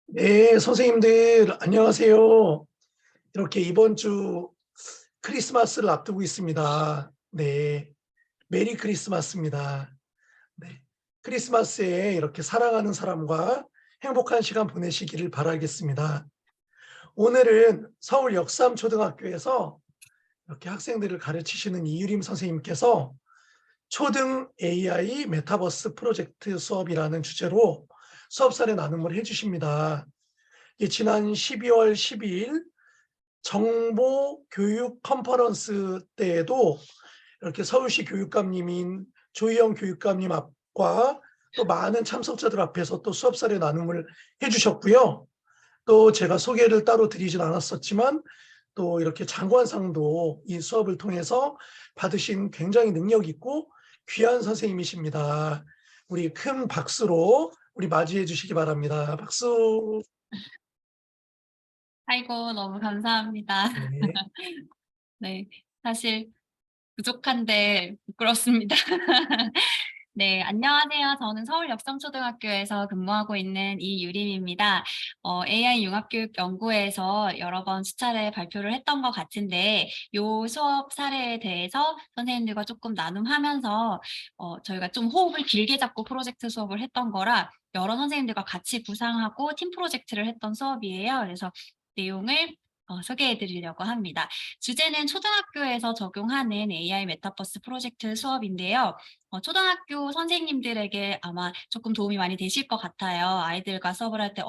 네, 선생님들 안녕하세요. 이렇게 이번 주 크리스마스를 앞두고 있습니다. 네, 메리 크리스마스입니다. 네, 크리스마스에 이렇게 사랑하는 사람과 행복한 시간 보내시기를 바라겠습니다. 오늘은 서울 역삼초등학교에서 이렇게 학생들을 가르치시는 이유림 선생님께서 초등 AI 메타버스 프로젝트 수업이라는 주제로 수업사례 나눔을 해주십니다. 지난 12월 12일 정보교육 컨퍼런스 때에도 이렇게 서울시 교육감님인 조희영 교육감님 앞과 또 많은 참석자들 앞에서 또 수업 사례 나눔을 해주셨고요. 또 제가 소개를 따로 드리진 않았었지만 또 이렇게 장관상도 이 수업을 통해서 받으신 굉장히 능력 있고 귀한 선생님이십니다. 우리 큰 박수로 우리 맞이해 주시기 바랍니다. 박수. 아이고, 너무 감사합니다. 네. 네. 사실 부족한데 부끄럽습니다. 네, 안녕하세요. 저는 서울 역삼초등학교에서 근무하고 있는 이유림입니다. AI 융합교육 연구에서 여러 번 수차례 발표를 했던 것 같은데 요 수업 사례에 대해서 선생님들과 조금 나눔하면서 저희가 좀 호흡을 길게 잡고 프로젝트 수업을 했던 거라 여러 선생님들과 같이 구상하고 팀 프로젝트를 했던 수업이에요. 그래서 내용을 소개해 드리려고 합니다. 주제는 초등학교에서 적용하는 AI 메타버스 프로젝트 수업인데요. 초등학교 선생님들에게 아마 조금 도움이 많이 되실 것 같아요. 아이들과 수업을 할 때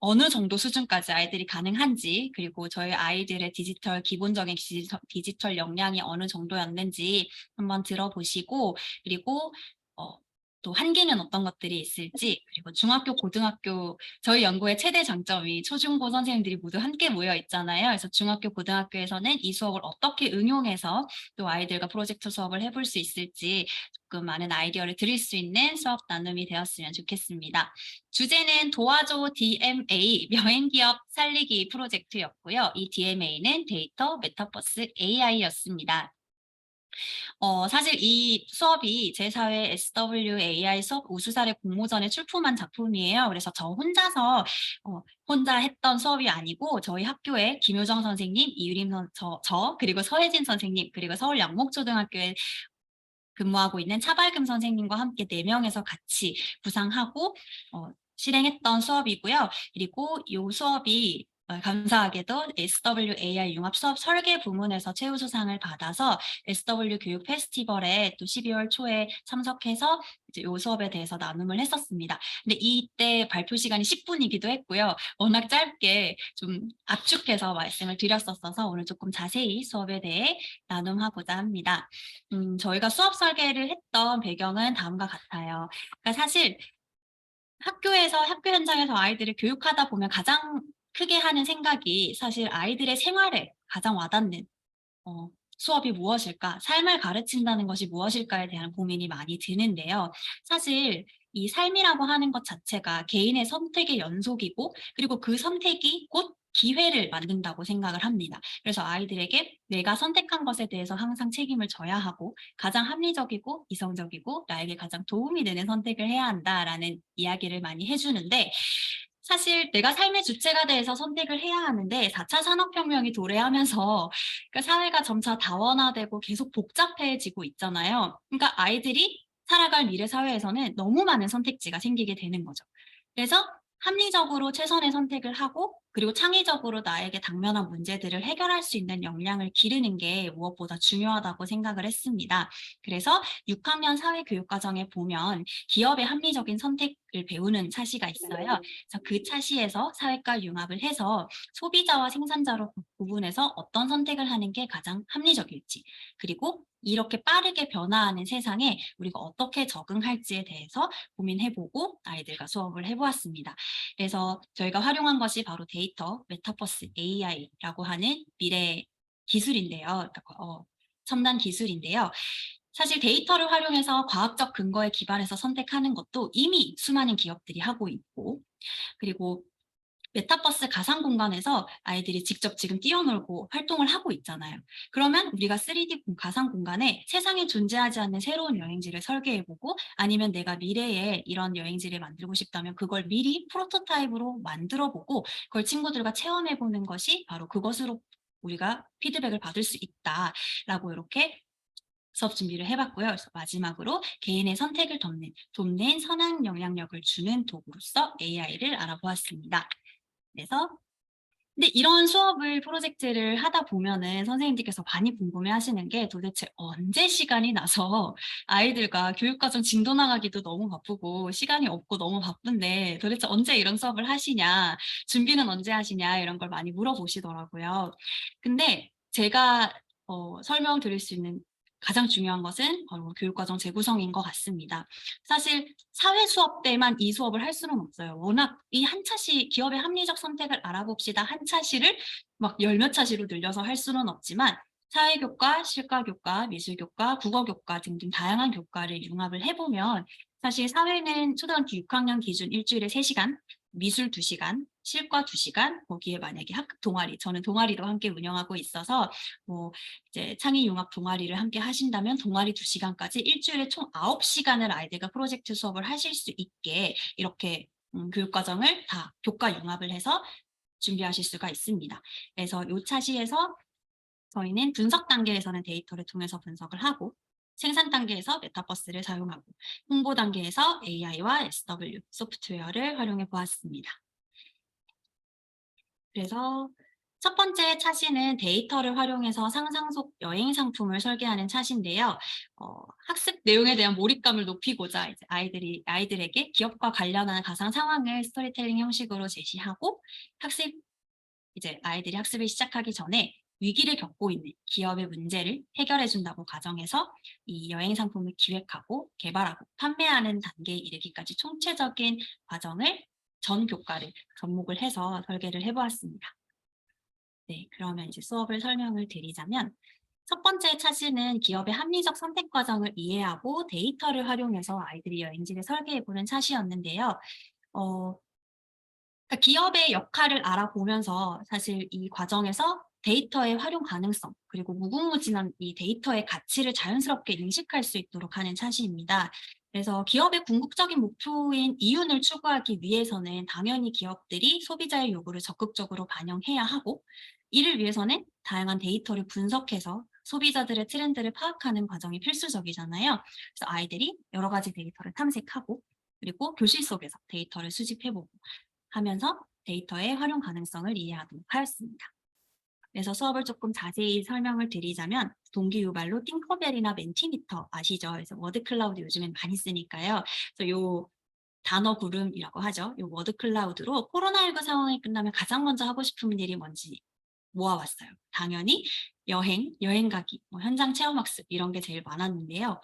어느 정도 수준까지 아이들이 가능한지, 그리고 저희 아이들의 기본적인 디지털 역량이 어느 정도였는지 한번 들어보시고, 그리고 어, 또 한계는 어떤 것들이 있을지, 그리고 중학교, 고등학교, 저희 연구의 최대 장점이 초중고 선생님들이 모두 함께 모여 있잖아요. 그래서 중학교, 고등학교에서는 이 수업을 어떻게 응용해서 또 아이들과 프로젝트 수업을 해볼 수 있을지 조금 많은 아이디어를 드릴 수 있는 수업 나눔이 되었으면 좋겠습니다. 주제는 도와줘 DMA 여행기업 살리기 프로젝트였고요. 이 DMA는 데이터 메타버스 AI였습니다. 사실 이 수업이 제4회 SWAI 수업 우수사례 공모전에 출품한 작품이에요. 그래서 저 혼자서 혼자 했던 수업이 아니고 저희 학교에 김효정 선생님, 이유림 그리고 서혜진 선생님, 그리고 서울 양목초등학교에 근무하고 있는 차발금 선생님과 함께 4명에서 같이 구상하고 실행했던 수업이고요. 그리고 이 수업이 감사하게도 SWAI 융합 수업 설계 부문에서 최우수상을 받아서 SW 교육 페스티벌에 또 12월 초에 참석해서 이제 이 수업에 대해서 나눔을 했었습니다. 근데 이때 발표 시간이 10분이기도 했고요. 워낙 짧게 좀 압축해서 말씀을 드렸었어서 오늘 조금 자세히 수업에 대해 나눔하고자 합니다. 저희가 수업 설계를 했던 배경은 다음과 같아요. 그러니까 사실 학교 현장에서 아이들을 교육하다 보면 가장 크게 하는 생각이 사실 아이들의 생활에 가장 와닿는 어, 수업이 무엇일까? 삶을 가르친다는 것이 무엇일까에 대한 고민이 많이 드는데요. 사실 이 삶이라고 하는 것 자체가 개인의 선택의 연속이고, 그리고 그 선택이 곧 기회를 만든다고 생각을 합니다. 그래서 아이들에게 내가 선택한 것에 대해서 항상 책임을 져야 하고, 가장 합리적이고 이성적이고 나에게 가장 도움이 되는 선택을 해야 한다라는 이야기를 많이 해주는데, 사실 내가 삶의 주체가 돼서 선택을 해야 하는데 4차 산업혁명이 도래하면서 그러니까 사회가 점차 다원화되고 계속 복잡해지고 있잖아요. 그러니까 아이들이 살아갈 미래 사회에서는 너무 많은 선택지가 생기게 되는 거죠. 그래서 합리적으로 최선의 선택을 하고, 그리고 창의적으로 나에게 당면한 문제들을 해결할 수 있는 역량을 기르는 게 무엇보다 중요하다고 생각을 했습니다. 그래서 6학년 사회교육과정에 보면 기업의 합리적인 선택을 배우는 차시가 있어요. 그래서 그 차시에서 사회과 융합을 해서 소비자와 생산자로 구분해서 어떤 선택을 하는 게 가장 합리적일지, 그리고 이렇게 빠르게 변화하는 세상에 우리가 어떻게 적응할지에 대해서 고민해보고 아이들과 수업을 해보았습니다. 그래서 저희가 활용한 것이 바로 데이터 메타버스 AI라고 하는 미래 기술인데요. 그러니까 첨단 기술인데요. 사실 데이터를 활용해서 과학적 근거에 기반해서 선택하는 것도 이미 수많은 기업들이 하고 있고, 그리고 메타버스 가상 공간에서 아이들이 직접 지금 뛰어놀고 활동을 하고 있잖아요. 그러면 우리가 3D 가상 공간에 세상에 존재하지 않는 새로운 여행지를 설계해보고 아니면 내가 미래에 이런 여행지를 만들고 싶다면 그걸 미리 프로토타입으로 만들어보고 그걸 친구들과 체험해보는 것이 바로 그것으로 우리가 피드백을 받을 수 있다라고 이렇게 수업 준비를 해봤고요. 그래서 마지막으로 개인의 선택을 돕는 선한 영향력을 주는 도구로서 AI를 알아보았습니다. 그래서 근데 이런 수업을 프로젝트를 하다 보면은 선생님들께서 많이 궁금해하시는 게 도대체 언제 시간이 나서 아이들과 교육과정 진도 나가기도 너무 바쁘고 시간이 없고 너무 바쁜데 도대체 언제 이런 수업을 하시냐, 준비는 언제 하시냐 이런 걸 많이 물어보시더라고요. 근데 제가 설명드릴 수 있는 가장 중요한 것은 바로 교육과정 재구성인 것 같습니다. 사실 사회 수업 때만 이 수업을 할 수는 없어요. 워낙 이 한 차시 기업의 합리적 선택을 알아봅시다 한 차시를 막 열 몇 차시로 늘려서 할 수는 없지만 사회교과, 실과교과, 미술교과, 국어교과 등등 다양한 교과를 융합을 해보면 사실 사회는 초등학교 6학년 기준 일주일에 3시간, 미술 2시간, 실과 2시간, 거기에 만약에 학급 동아리, 저는 동아리도 함께 운영하고 있어서 뭐 이제 창의융합 동아리를 함께 하신다면 동아리 2시간까지 일주일에 총 9시간을 아이들과 프로젝트 수업을 하실 수 있게 이렇게 교육과정을 다 교과 융합을 해서 준비하실 수가 있습니다. 그래서 이 차시에서 저희는 분석 단계에서는 데이터를 통해서 분석을 하고 생산 단계에서 메타버스를 사용하고 홍보 단계에서 AI와 SW 소프트웨어를 활용해 보았습니다. 그래서 첫 번째 차시는 데이터를 활용해서 상상 속 여행 상품을 설계하는 차시인데요. 학습 내용에 대한 몰입감을 높이고자 이제 아이들에게 기업과 관련한 가상 상황을 스토리텔링 형식으로 제시하고 이제 아이들이 학습을 시작하기 전에 위기를 겪고 있는 기업의 문제를 해결해 준다고 가정해서 이 여행 상품을 기획하고 개발하고 판매하는 단계에 이르기까지 총체적인 과정을 전 교과를 접목을 해서 설계를 해보았습니다. 네, 그러면 이제 수업을 설명을 드리자면 첫 번째 차시는 기업의 합리적 선택 과정을 이해하고 데이터를 활용해서 아이들이 여행지를 설계해보는 차시였는데요. 그러니까 기업의 역할을 알아보면서 사실 이 과정에서 데이터의 활용 가능성 그리고 무궁무진한 이 데이터의 가치를 자연스럽게 인식할 수 있도록 하는 차시입니다. 그래서 기업의 궁극적인 목표인 이윤을 추구하기 위해서는 당연히 기업들이 소비자의 요구를 적극적으로 반영해야 하고 이를 위해서는 다양한 데이터를 분석해서 소비자들의 트렌드를 파악하는 과정이 필수적이잖아요. 그래서 아이들이 여러 가지 데이터를 탐색하고 그리고 교실 속에서 데이터를 수집해보고 하면서 데이터의 활용 가능성을 이해하도록 하였습니다. 그래서 수업을 조금 자세히 설명을 드리자면 동기유발로 띵커벨이나 멘티미터 아시죠? 그래서 워드클라우드 요즘엔 많이 쓰니까요. 그래서 요 단어 구름이라고 하죠. 요 워드클라우드로 코로나19 상황이 끝나면 가장 먼저 하고 싶은 일이 뭔지 모아왔어요. 당연히 여행 가기, 현장 체험학습 이런 게 제일 많았는데요.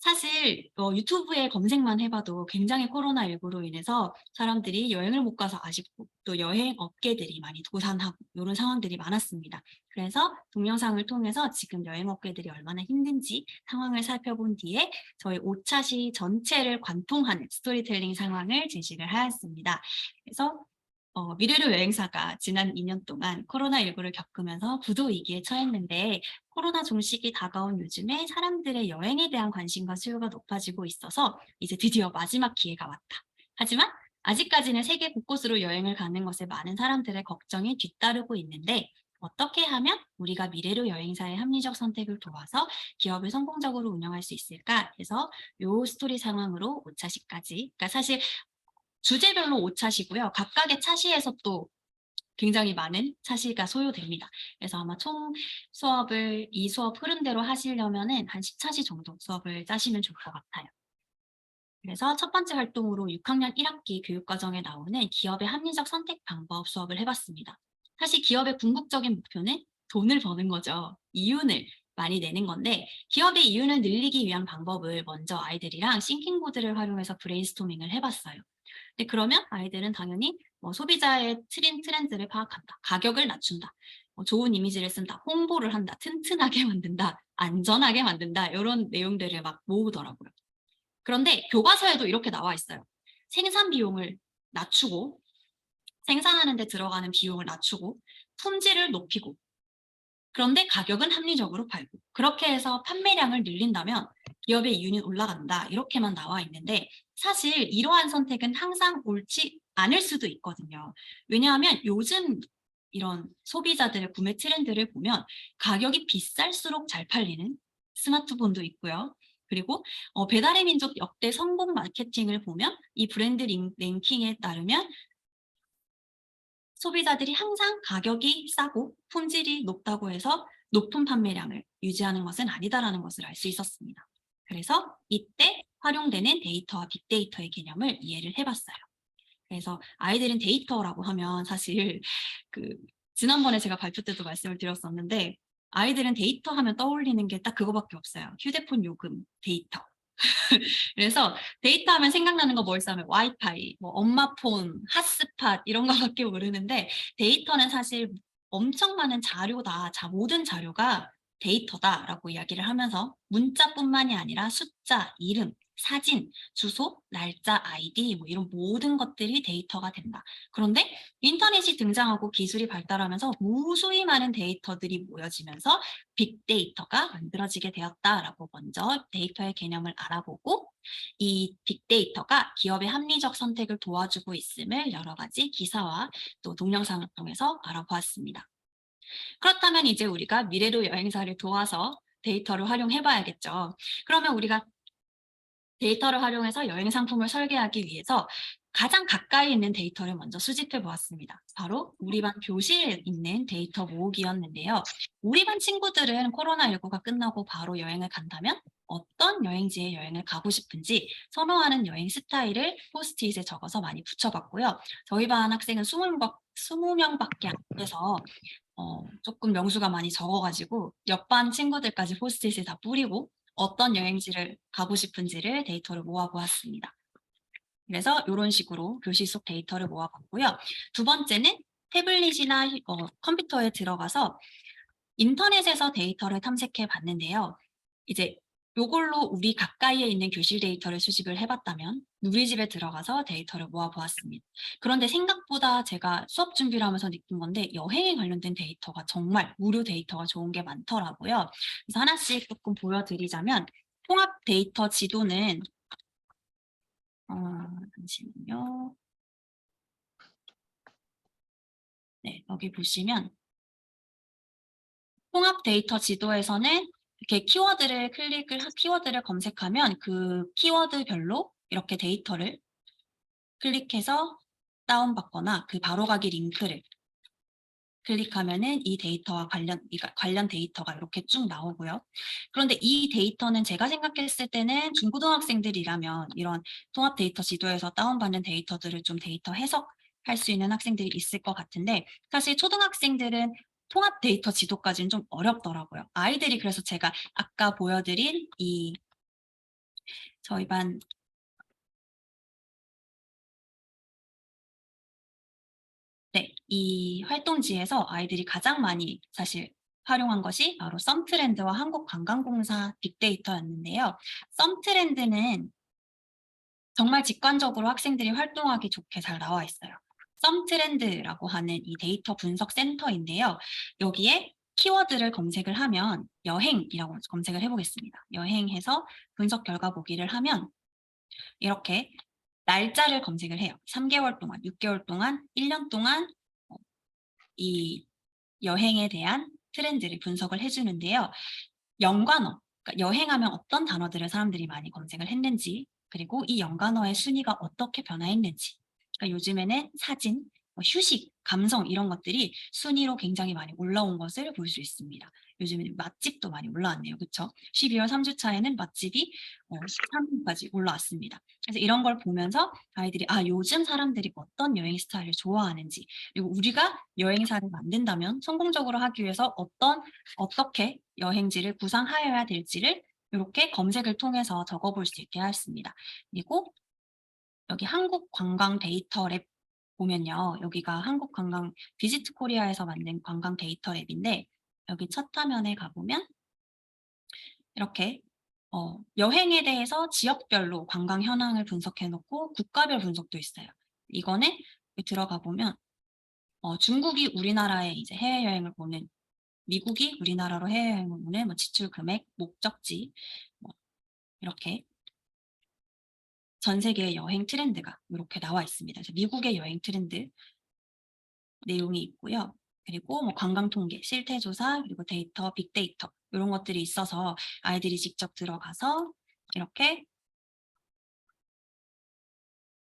사실 유튜브에 검색만 해봐도 굉장히 코로나19로 인해서 사람들이 여행을 못 가서 아쉽고 또 여행 업계들이 많이 도산하고 이런 상황들이 많았습니다. 그래서 동영상을 통해서 지금 여행 업계들이 얼마나 힘든지 상황을 살펴본 뒤에 저희 5차시 전체를 관통하는 스토리텔링 상황을 제시를 하였습니다. 그래서 미래로 여행사가 지난 2년 동안 코로나19를 겪으면서 부도 위기에 처했는데 코로나 종식이 다가온 요즘에 사람들의 여행에 대한 관심과 수요가 높아지고 있어서 이제 드디어 마지막 기회가 왔다. 하지만 아직까지는 세계 곳곳으로 여행을 가는 것에 많은 사람들의 걱정이 뒤따르고 있는데 어떻게 하면 우리가 미래로 여행사의 합리적 선택을 도와서 기업을 성공적으로 운영할 수 있을까 해서 요 스토리 상황으로 5차시까지 그러니까 사실 주제별로 5차시고요. 각각의 차시에서 또 굉장히 많은 차시가 소요됩니다. 그래서 아마 총 수업을 이 수업 흐름대로 하시려면은 한 10차시 정도 수업을 짜시면 좋을 것 같아요. 그래서 첫 번째 활동으로 6학년 1학기 교육과정에 나오는 기업의 합리적 선택 방법 수업을 해봤습니다. 사실 기업의 궁극적인 목표는 돈을 버는 거죠. 이윤을 많이 내는 건데 기업의 이윤을 늘리기 위한 방법을 먼저 아이들이랑 싱킹보드를 활용해서 브레인스토밍을 해봤어요. 근데 그러면 아이들은 당연히 소비자의 트렌드를 파악한다. 가격을 낮춘다. 좋은 이미지를 쓴다. 홍보를 한다. 튼튼하게 만든다. 안전하게 만든다. 이런 내용들을 막 모으더라고요. 그런데 교과서에도 이렇게 나와 있어요. 생산 비용을 낮추고 생산하는 데 들어가는 비용을 낮추고 품질을 높이고 그런데 가격은 합리적으로 팔고 그렇게 해서 판매량을 늘린다면 기업의 이윤이 올라간다 이렇게만 나와 있는데 사실 이러한 선택은 항상 옳지 않을 수도 있거든요. 왜냐하면 요즘 이런 소비자들의 구매 트렌드를 보면 가격이 비쌀수록 잘 팔리는 스마트폰도 있고요. 그리고 배달의 민족 역대 성공 마케팅을 보면 이 브랜드 랭킹에 따르면 소비자들이 항상 가격이 싸고 품질이 높다고 해서 높은 판매량을 유지하는 것은 아니다라는 것을 알 수 있었습니다. 그래서 이때 활용되는 데이터와 빅데이터의 개념을 이해를 해봤어요. 그래서 아이들은 데이터라고 하면 사실 그 지난번에 제가 발표 때도 말씀을 드렸었는데 아이들은 데이터 하면 떠올리는 게 딱 그거밖에 없어요. 휴대폰 요금 데이터. 그래서 데이터 하면 생각나는 거 뭐 있어요? 와이파이, 뭐 엄마 폰, 핫스팟 이런 거밖에 모르는데 데이터는 사실 엄청 많은 자료다. 모든 자료가 데이터다라고 이야기를 하면서 문자뿐만이 아니라 숫자, 이름, 사진, 주소, 날짜, 아이디 뭐 이런 모든 것들이 데이터가 된다. 그런데 인터넷이 등장하고 기술이 발달하면서 무수히 많은 데이터들이 모여지면서 빅데이터가 만들어지게 되었다라고 먼저 데이터의 개념을 알아보고 이 빅데이터가 기업의 합리적 선택을 도와주고 있음을 여러 가지 기사와 또 동영상을 통해서 알아보았습니다. 그렇다면 이제 우리가 미래로 여행사를 도와서 데이터를 활용해 봐야겠죠. 그러면 우리가 데이터를 활용해서 여행 상품을 설계하기 위해서 가장 가까이 있는 데이터를 먼저 수집해 보았습니다. 바로 우리 반 교실에 있는 데이터 모으기였는데요. 우리 반 친구들은 코로나19가 끝나고 바로 여행을 간다면 어떤 여행지에 여행을 가고 싶은지 선호하는 여행 스타일을 포스트잇에 적어서 많이 붙여봤고요. 저희 반 학생은 20명밖에 안 돼서 조금 명수가 많이 적어가지고 옆반 친구들까지 포스트잇에 다 뿌리고 어떤 여행지를 가고 싶은지를 데이터를 모아보았습니다. 그래서 이런 식으로 교실 속 데이터를 모아봤고요. 두 번째는 태블릿이나 컴퓨터에 들어가서 인터넷에서 데이터를 탐색해 봤는데요. 이제 요걸로 우리 가까이에 있는 교실 데이터를 수집을 해봤다면 우리 집에 들어가서 데이터를 모아보았습니다. 그런데 생각보다 제가 수업 준비를 하면서 느낀 건데 여행에 관련된 데이터가 정말 무료 데이터가 좋은 게 많더라고요. 그래서 하나씩 조금 보여드리자면 통합 데이터 지도는 잠시만요. 네, 여기 보시면 통합 데이터 지도에서는 이렇게 키워드를 검색하면 그 키워드별로 이렇게 데이터를 클릭해서 다운받거나 그 바로가기 링크를 클릭하면은 이 데이터와 관련 데이터가 이렇게 쭉 나오고요. 그런데 이 데이터는 제가 생각했을 때는 중고등학생들이라면 이런 통합 데이터 지도에서 다운받는 데이터들을 좀 데이터 해석할 수 있는 학생들이 있을 것 같은데 사실 초등학생들은 통합 데이터 지도까지는 좀 어렵더라고요. 아이들이 그래서 제가 아까 보여드린 이 저희 반 네, 이 활동지에서 아이들이 가장 많이 사실 활용한 것이 바로 썸트렌드와 한국관광공사 빅데이터였는데요. 썸트렌드는 정말 직관적으로 학생들이 활동하기 좋게 잘 나와 있어요. 썸트렌드라고 하는 이 데이터 분석 센터인데요. 여기에 키워드를 검색을 하면 여행이라고 검색을 해보겠습니다. 여행해서 분석 결과 보기를 하면 이렇게 날짜를 검색을 해요. 3개월 동안, 6개월 동안, 1년 동안 이 여행에 대한 트렌드를 분석을 해주는데요. 연관어, 그러니까 여행하면 어떤 단어들을 사람들이 많이 검색을 했는지, 그리고 이 연관어의 순위가 어떻게 변화했는지. 그러니까 요즘에는 사진, 휴식, 감성 이런 것들이 순위로 굉장히 많이 올라온 것을 볼 수 있습니다. 요즘에는 맛집도 많이 올라왔네요. 그렇죠? 12월 3주차에는 맛집이 13위까지 올라왔습니다. 그래서 이런 걸 보면서 아이들이 요즘 사람들이 어떤 여행 스타일을 좋아하는지 그리고 우리가 여행사를 만든다면 성공적으로 하기 위해서 어떻게 여행지를 구상하여야 될지를 이렇게 검색을 통해서 적어볼 수 있게 하였습니다. 그리고 여기 한국관광 데이터 랩 보면요. 여기가 한국관광 비지트 코리아에서 만든 관광 데이터 랩인데 여기 첫 화면에 가보면 이렇게 여행에 대해서 지역별로 관광 현황을 분석해 놓고 국가별 분석도 있어요. 이거는 여기 들어가 보면 중국이 우리나라에 이제 해외여행을 오는, 미국이 우리나라로 해외여행을 오는 뭐 지출 금액, 목적지, 뭐 이렇게 전 세계의 여행 트렌드가 이렇게 나와 있습니다. 그래서 미국의 여행 트렌드 내용이 있고요. 그리고 뭐 관광 통계, 실태 조사, 그리고 데이터, 빅데이터 이런 것들이 있어서 아이들이 직접 들어가서 이렇게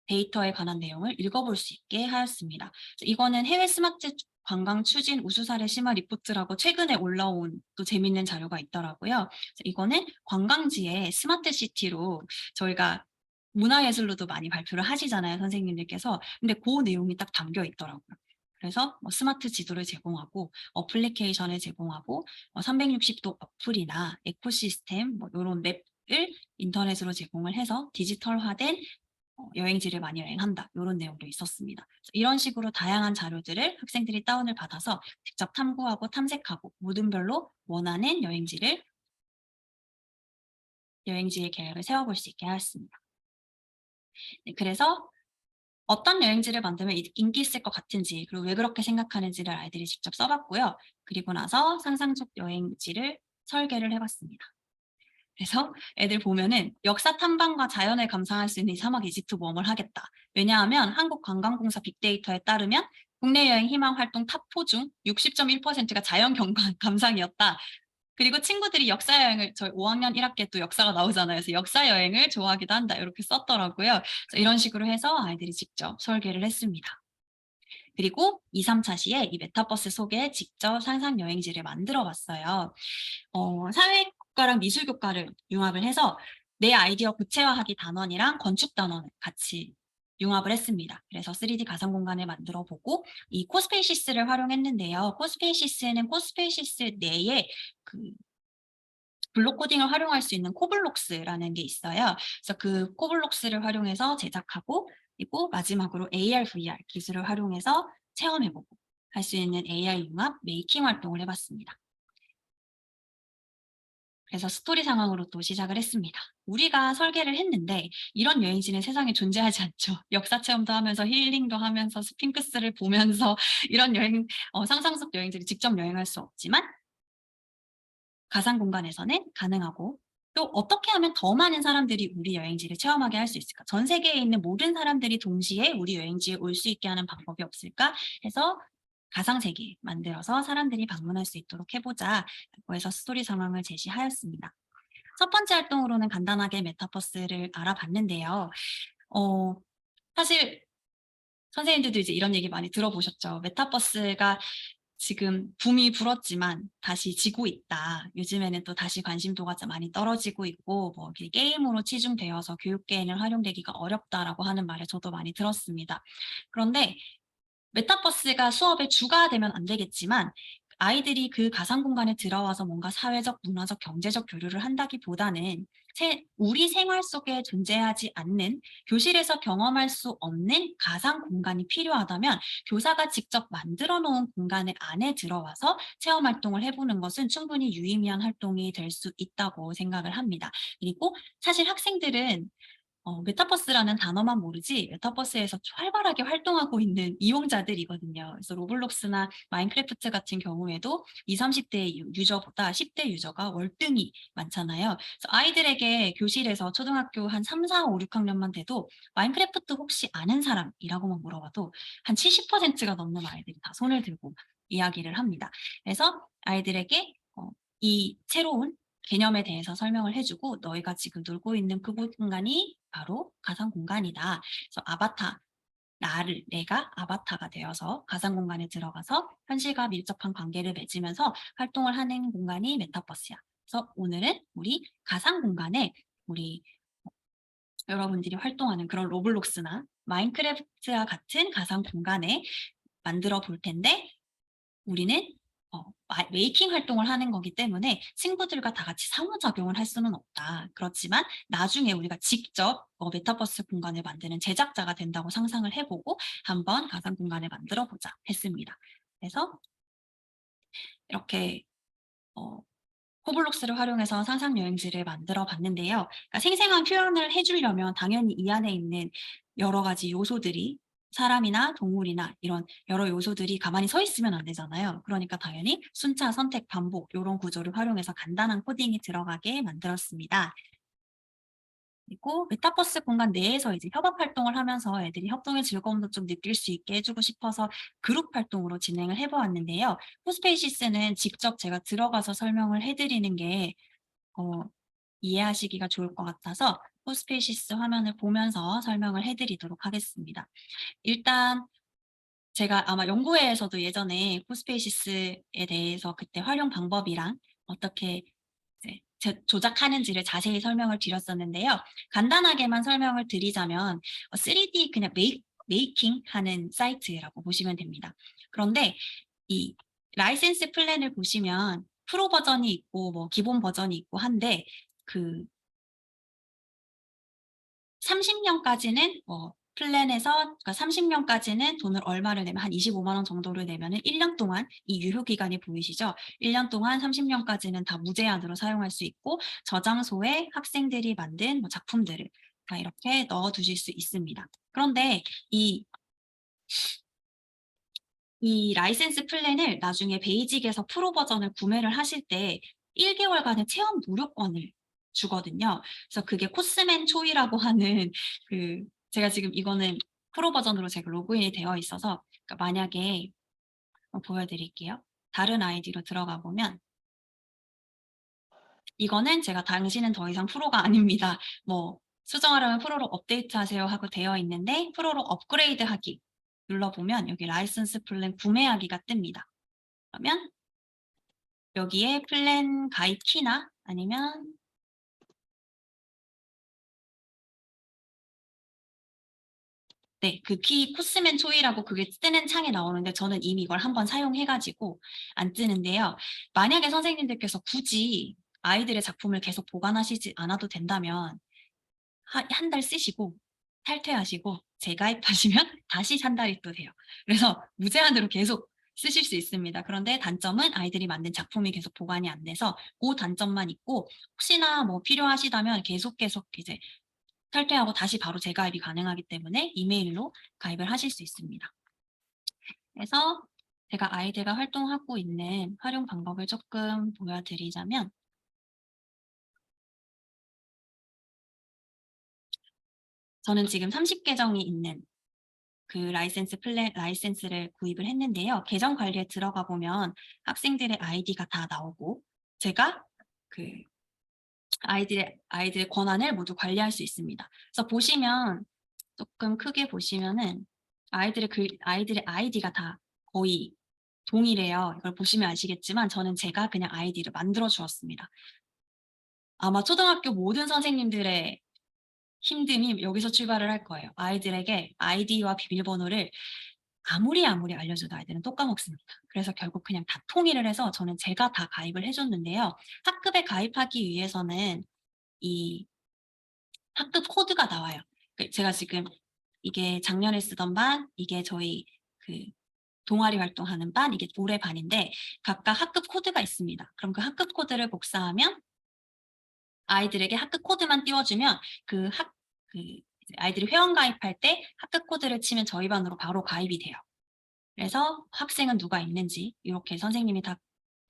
데이터에 관한 내용을 읽어볼 수 있게 하였습니다. 이거는 해외 스마트 관광 추진 우수 사례 심화 리포트라고 최근에 올라온 또 재밌는 자료가 있더라고요. 이거는 관광지의 스마트 시티로 저희가 문화예술로도 많이 발표를 하시잖아요, 선생님들께서. 근데 그 내용이 딱 담겨 있더라고요. 그래서 뭐 스마트 지도를 제공하고 어플리케이션을 제공하고 360도 어플이나 에코시스템 뭐 이런 맵을 인터넷으로 제공을 해서 디지털화된 여행지를 많이 여행한다. 이런 내용도 있었습니다. 이런 식으로 다양한 자료들을 학생들이 다운을 받아서 직접 탐구하고 탐색하고 모든별로 원하는 여행지의 계획을 세워볼 수 있게 하였습니다. 네, 그래서 어떤 여행지를 만들면 인기 있을 것 같은지, 그리고 왜 그렇게 생각하는지를 아이들이 직접 써봤고요. 그리고 나서 상상 속 여행지를 설계를 해봤습니다. 그래서 애들 보면은 역사 탐방과 자연을 감상할 수 있는 이 사막 이집트 모험을 하겠다. 왜냐하면 한국관광공사 빅데이터에 따르면 국내 여행 희망 활동 탑4 중 60.1%가 자연 감상이었다. 그리고 친구들이 역사 여행을, 저희 5학년 1학기에 또 역사가 나오잖아요. 그래서 역사 여행을 좋아하기도 한다. 이렇게 썼더라고요. 그래서 이런 식으로 해서 아이들이 직접 설계를 했습니다. 그리고 2, 3차 시에 이 메타버스 속에 직접 상상 여행지를 만들어 봤어요. 사회교과랑 미술교과를 융합을 해서 내 아이디어 구체화하기 단원이랑 건축 단원을 같이 융합을 했습니다. 그래서 3D 가상 공간을 만들어 보고 이 코스페이시스를 활용했는데요. 코스페이시스는 코스페이시스 내에 그 블록 코딩을 활용할 수 있는 코블록스라는 게 있어요. 그래서 그 코블록스를 활용해서 제작하고, 그리고 마지막으로 AR, VR 기술을 활용해서 체험해보고 할 수 있는 AI 융합 메이킹 활동을 해봤습니다. 그래서 스토리 상황으로 또 시작을 했습니다. 우리가 설계를 했는데 이런 여행지는 세상에 존재하지 않죠. 역사 체험도 하면서 힐링도 하면서 스핑크스를 보면서 이런 여행, 상상 속 여행지를 직접 여행할 수 없지만 가상 공간에서는 가능하고, 또 어떻게 하면 더 많은 사람들이 우리 여행지를 체험하게 할 수 있을까? 전 세계에 있는 모든 사람들이 동시에 우리 여행지에 올 수 있게 하는 방법이 없을까? 해서 가상 세계 만들어서 사람들이 방문할 수 있도록 해보자. 라고 해서 스토리 상황을 제시하였습니다. 첫 번째 활동으로는 간단하게 메타버스를 알아봤는데요. 사실 선생님들도 이제 이런 얘기 많이 들어보셨죠. 메타버스가 지금 붐이 불었지만 다시 지고 있다. 요즘에는 또 다시 관심도가 좀 많이 떨어지고 있고 뭐 게임으로 치중되어서 교육계에는 활용되기가 어렵다라고 하는 말을 저도 많이 들었습니다. 그런데 메타버스가 수업의 주가 되면 안 되겠지만 아이들이 그 가상 공간에 들어와서 뭔가 사회적, 문화적, 경제적 교류를 한다기보다는 우리 생활 속에 존재하지 않는, 교실에서 경험할 수 없는 가상 공간이 필요하다면 교사가 직접 만들어 놓은 공간 안에 들어와서 체험 활동을 해보는 것은 충분히 유의미한 활동이 될 수 있다고 생각을 합니다. 그리고 사실 학생들은 메타버스라는 단어만 모르지 메타버스에서 활발하게 활동하고 있는 이용자들이거든요. 그래서 로블록스나 마인크래프트 같은 경우에도 20, 30대 유저보다 10대 유저가 월등히 많잖아요. 그래서 아이들에게 교실에서 초등학교 한 3, 4, 5, 6학년만 돼도 마인크래프트 혹시 아는 사람이라고만 물어봐도 한 70%가 넘는 아이들이 다 손을 들고 이야기를 합니다. 그래서 아이들에게 이 새로운 개념에 대해서 설명을 해주고, 너희가 지금 놀고 있는 그 공간이 바로 가상 공간이다. 그래서 내가 아바타가 되어서 가상 공간에 들어가서 현실과 밀접한 관계를 맺으면서 활동을 하는 공간이 메타버스야. 그래서 오늘은 우리 가상 공간에 우리 여러분들이 활동하는 그런 로블록스나 마인크래프트와 같은 가상 공간에 만들어 볼 텐데, 우리는 메이킹 활동을 하는 거기 때문에 친구들과 다 같이 상호작용을 할 수는 없다. 그렇지만 나중에 우리가 직접 메타버스 공간을 만드는 제작자가 된다고 상상을 해보고 한번 가상 공간을 만들어 보자 했습니다. 그래서 이렇게 코블록스를 활용해서 상상 여행지를 만들어 봤는데요. 그러니까 생생한 표현을 해주려면 당연히 이 안에 있는 여러 가지 요소들이 사람이나 동물이나 이런 여러 요소들이 가만히 서 있으면 안 되잖아요. 그러니까 당연히 순차, 선택, 반복 요런 구조를 활용해서 간단한 코딩이 들어가게 만들었습니다. 그리고 메타버스 공간 내에서 이제 협업 활동을 하면서 애들이 협동의 즐거움도 좀 느낄 수 있게 해 주고 싶어서 그룹 활동으로 진행을 해 보았는데요. 코스페이시스는 직접 제가 들어가서 설명을 해 드리는 게 이해하시기가 좋을 것 같아서 코스페이시스 화면을 보면서 설명을 해 드리도록 하겠습니다. 일단 제가 아마 연구회에서도 예전에 코스페이시스에 대해서 그때 활용 방법이랑 어떻게 이제 조작하는지를 자세히 설명을 드렸었는데요. 간단하게만 설명을 드리자면 3D 그냥 메이킹 하는 사이트라고 보시면 됩니다. 그런데 이 라이센스 플랜을 보시면 프로 버전이 있고 뭐 기본 버전이 있고 한데 그 30년까지는 플랜에서 그러니까 30년까지는 돈을 얼마를 내면 한 25만 원 정도를 내면은 1년 동안 이 유효 기간이 보이시죠? 1년 동안 30년까지는 다 무제한으로 사용할 수 있고 저장소에 학생들이 만든 뭐 작품들을 다 이렇게 넣어 두실 수 있습니다. 그런데 이 라이센스 플랜을 나중에 베이직에서 프로 버전을 구매를 하실 때 1개월간의 체험 무료권을 주거든요. 그래서 그게 코스맨 초이라고 하는 제가 지금 이거는 프로 버전으로 제가 로그인이 되어 있어서 그러니까 만약에 보여드릴게요. 다른 아이디로 들어가 보면 이거는 제가 "당신은 더 이상 프로가 아닙니다. 뭐 수정하려면 프로로 업데이트하세요." 하고 되어 있는데 프로로 업그레이드하기 눌러보면 여기 라이선스 플랜 구매하기가 뜹니다. 그러면 여기에 플랜 가입 키나 아니면 네, 그 키 코스맨 초이라고 그게 뜨는 창에 나오는데 저는 이미 이걸 한번 사용해 가지고 안 뜨는데요. 만약에 선생님들께서 굳이 아이들의 작품을 계속 보관하시지 않아도 된다면 한 달 쓰시고 탈퇴하시고 재가입하시면 다시 산 달이 또 돼요. 그래서 무제한으로 계속 쓰실 수 있습니다. 그런데 단점은 아이들이 만든 작품이 계속 보관이 안 돼서 그 단점만 있고 혹시나 뭐 필요하시다면 계속 이제 탈퇴하고 다시 바로 재가입이 가능하기 때문에 이메일로 가입을 하실 수 있습니다. 그래서 제가 아이들과 활동하고 있는 활용 방법을 조금 보여드리자면 저는 지금 30계정이 있는 그 라이센스를 구입을 했는데요. 계정 관리에 들어가 보면 학생들의 아이디가 다 나오고 제가 그 아이들의 권한을 모두 관리할 수 있습니다. 그래서 보시면 조금 크게 보시면은 아이들의 아이디가 다 거의 동일해요. 이걸 보시면 아시겠지만 저는 제가 그냥 아이디를 만들어 주었습니다. 아마 초등학교 모든 선생님들의 힘듦이 여기서 출발을 할 거예요. 아이들에게 아이디와 비밀번호를 아무리 알려줘도 아이들은 또 까먹습니다. 그래서 결국 그냥 다 통일을 해서 저는 제가 다 가입을 해 줬는데요. 학급에 가입하기 위해서는 이 학급 코드가 나와요. 제가 지금 이게 작년에 쓰던 반, 이게 저희 그 동아리 활동하는 반, 이게 올해 반인데 각각 학급 코드가 있습니다. 그럼 그 학급 코드를 복사하면 아이들에게 학급 코드만 띄워주면 그 이제 아이들이 회원 가입할 때 학급 코드를 치면 저희 반으로 바로 가입이 돼요. 그래서 학생은 누가 있는지 이렇게 선생님이 다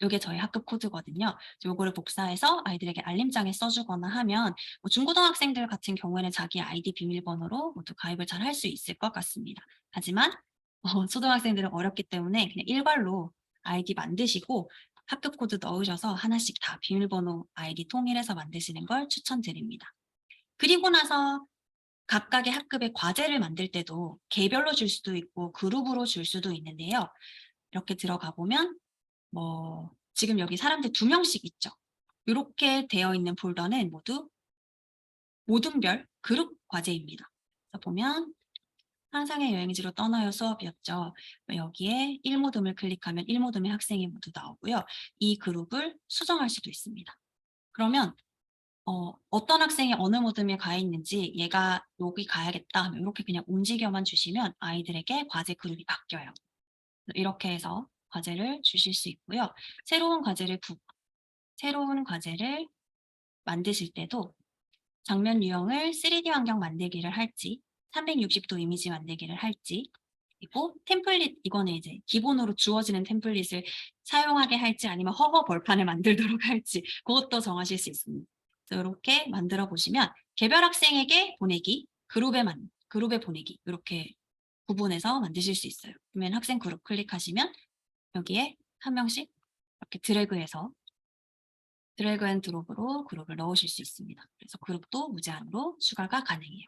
요게 저희 학급 코드거든요. 요거를 복사해서 아이들에게 알림장에 써 주거나 하면 뭐 중고등학생들 같은 경우에는 자기 아이디 비밀번호로 모두 가입을 잘 할 수 있을 것 같습니다. 하지만 초등학생들은 어렵기 때문에 그냥 일괄로 아이디 만드시고 학급 코드 넣으셔서 하나씩 다 비밀번호 아이디 통일해서 만드시는 걸 추천드립니다. 그리고 나서 각각의 학급의 과제를 만들 때도 개별로 줄 수도 있고 그룹으로 줄 수도 있는데요. 이렇게 들어가 보면 뭐 지금 여기 사람들 2명씩 있죠. 요렇게 되어 있는 폴더는 모두 모둠별 그룹 과제입니다. 그래서 보면 상상의 여행지로 떠나요 수업이었죠. 여기에 1모둠을 클릭하면 1모둠의 학생이 모두 나오고요. 이 그룹을 수정할 수도 있습니다. 그러면 어떤 학생이 어느 모둠에 가 있는지 얘가 여기 가야겠다 하면 이렇게 그냥 움직여만 주시면 아이들에게 과제 그룹이 바뀌어요. 이렇게 해서 과제를 주실 수 있고요. 새로운 과제를 만드실 때도 장면 유형을 3D 환경 만들기를 할지 360도 이미지 만들기를 할지, 그리고 템플릿, 이거는 이제 기본으로 주어지는 템플릿을 사용하게 할지 아니면 허허 벌판을 만들도록 할지 그것도 정하실 수 있습니다. 이렇게 만들어 보시면 개별 학생에게 보내기, 그룹에 보내기 이렇게 구분해서 만드실 수 있어요. 그러면 학생 그룹 클릭하시면 여기에 한 명씩 이렇게 드래그 앤 드롭으로 그룹을 넣으실 수 있습니다. 그래서 그룹도 무제한으로 추가가 가능해요.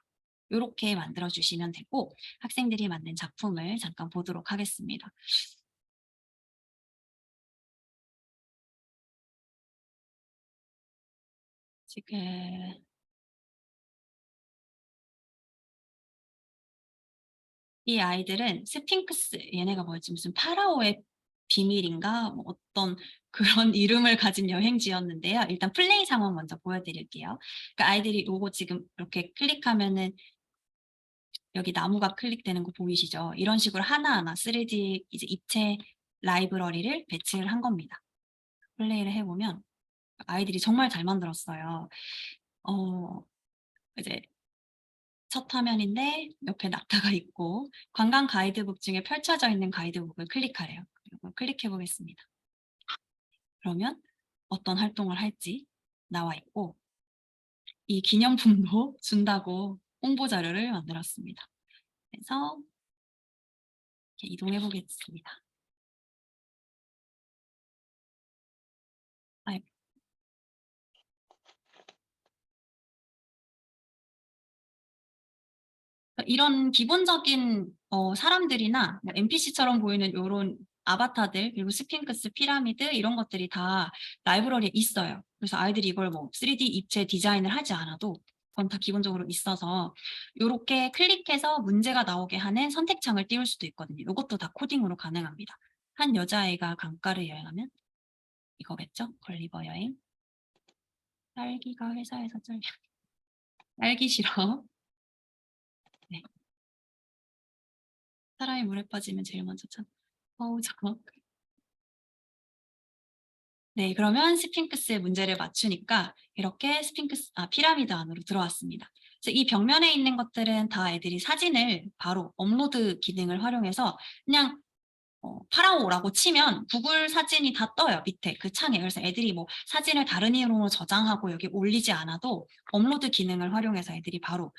이렇게 만들어 주시면 되고 학생들이 만든 작품을 잠깐 보도록 하겠습니다. 지금 이 아이들은 스핑크스, 얘네가 뭐였지? 무슨 파라오의 비밀인가? 뭐 어떤 그런 이름을 가진 여행지였는데요. 일단 플레이 상황 먼저 보여드릴게요. 그러니까 아이들이 요거 지금 이렇게 클릭하면은 여기 나무가 클릭되는 거 보이시죠? 이런 식으로 하나하나 3D 이제 입체 라이브러리를 배치를 한 겁니다. 플레이를 해보면 아이들이 정말 잘 만들었어요. 이제 첫 화면인데 옆에 낙타가 있고 관광 가이드북 중에 펼쳐져 있는 가이드북을 클릭하래요. 그리고 클릭해 보겠습니다. 그러면 어떤 활동을 할지 나와 있고 이 기념품도 준다고 홍보 자료를 만들었습니다. 그래서 이렇게 이동해 보겠습니다. 이런 기본적인 사람들이나 뭐 NPC처럼 보이는 이런 아바타들 그리고 스핑크스, 피라미드 이런 것들이 다 라이브러리에 있어요. 그래서 아이들이 이걸 뭐 3D 입체 디자인을 하지 않아도 그건 다 기본적으로 있어서 이렇게 클릭해서 문제가 나오게 하는 선택창을 띄울 수도 있거든요. 이것도 다 코딩으로 가능합니다. 한 여자아이가 강가를 여행하면 이거겠죠? 걸리버 여행. 딸기가 회사에서 딸기 싫어. 네. 사람이 물에 빠지면 제일 먼저 어우 저거. 네, 그러면 스핑크스의 문제를 맞추니까 이렇게 피라미드 안으로 들어왔습니다. 그래서 이 벽면에 있는 것들은 다 애들이 사진을 바로 업로드 기능을 활용해서 그냥 파라오라고 치면 구글 사진이 다 떠요, 밑에 그 창에. 그래서 애들이 뭐 사진을 다른 이름으로 저장하고 여기 올리지 않아도 업로드 기능을 활용해서 애들이 바로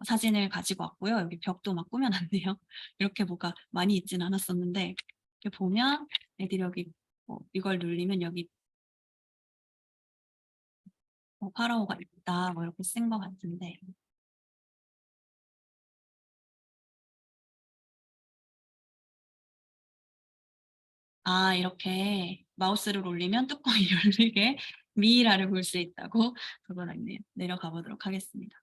사진을 가지고 왔고요. 여기 벽도 막 꾸며놨네요. 이렇게 뭐가 많이 있진 않았었는데 이렇게 보면 애들이 여기 이걸 누르면 여기 파라오가 있다 뭐 이렇게 쓴 것 같은데 이렇게 마우스를 올리면 뚜껑이 열리게 미이라를 볼 수 있다고 적어놨네요. 내려가 보도록 하겠습니다.